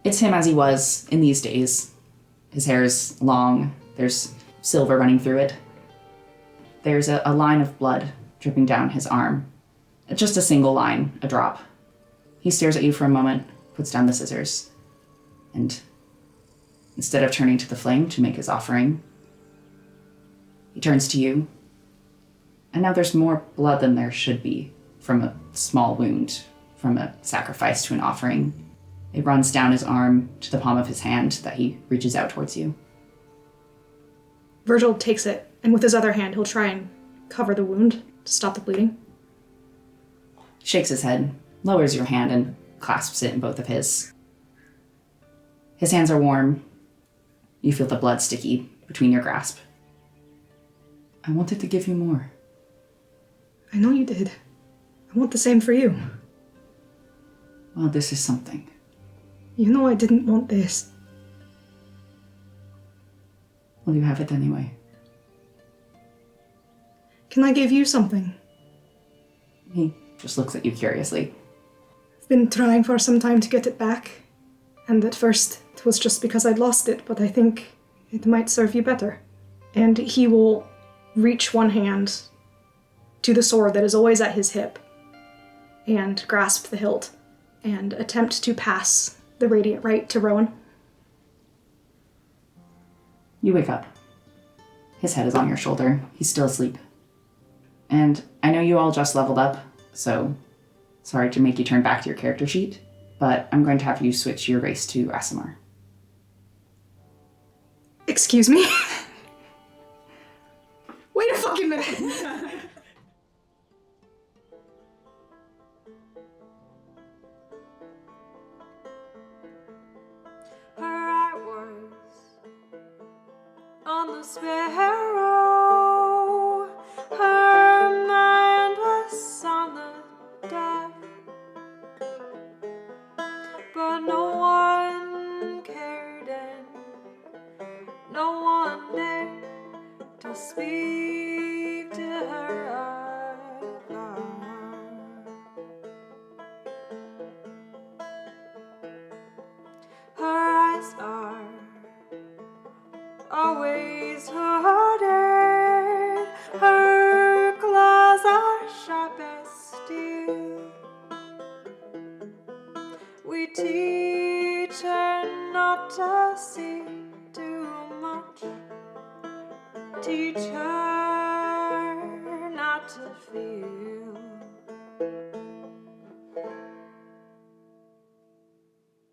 S2: It's him as he was in these days. His hair is long, there's silver running through it. There's a line of blood dripping down his arm. Just a single line, a drop. He stares at you for a moment, puts down the scissors, and instead of turning to the flame to make his offering, he turns to you. And now there's more blood than there should be from a small wound, from a sacrifice to an offering. It runs down his arm to the palm of his hand that he reaches out towards you.
S6: Virgil takes it, and with his other hand, he'll try and cover the wound to stop the bleeding.
S2: Shakes his head, lowers your hand, and clasps it in both of his. His hands are warm. You feel the blood sticky between your grasp. I wanted to give you more.
S6: I know you did. I want the same for you.
S2: Well, this is something.
S6: You know I didn't want this.
S2: Well, you have it anyway.
S6: Can I give you something?
S2: He just looks at you curiously.
S6: I've been trying for some time to get it back. And at first, it was just because I'd lost it, but I think it might serve you better. And he will reach one hand to the sword that is always at his hip and grasp the hilt and attempt to pass the Radiant Right to Rowan.
S2: You wake up. His head is on your shoulder. He's still asleep. And I know you all just leveled up, so sorry to make you turn back to your character sheet, but I'm going to have you switch your race to Aasimar.
S6: Excuse me? Wait a fucking minute!
S9: On the sparrow, her mind was on the death, but no one cared and no one dared to speak to her of God. Her eyes are always hooded, her claws are sharp as steel. We teach her not to see too much, teach her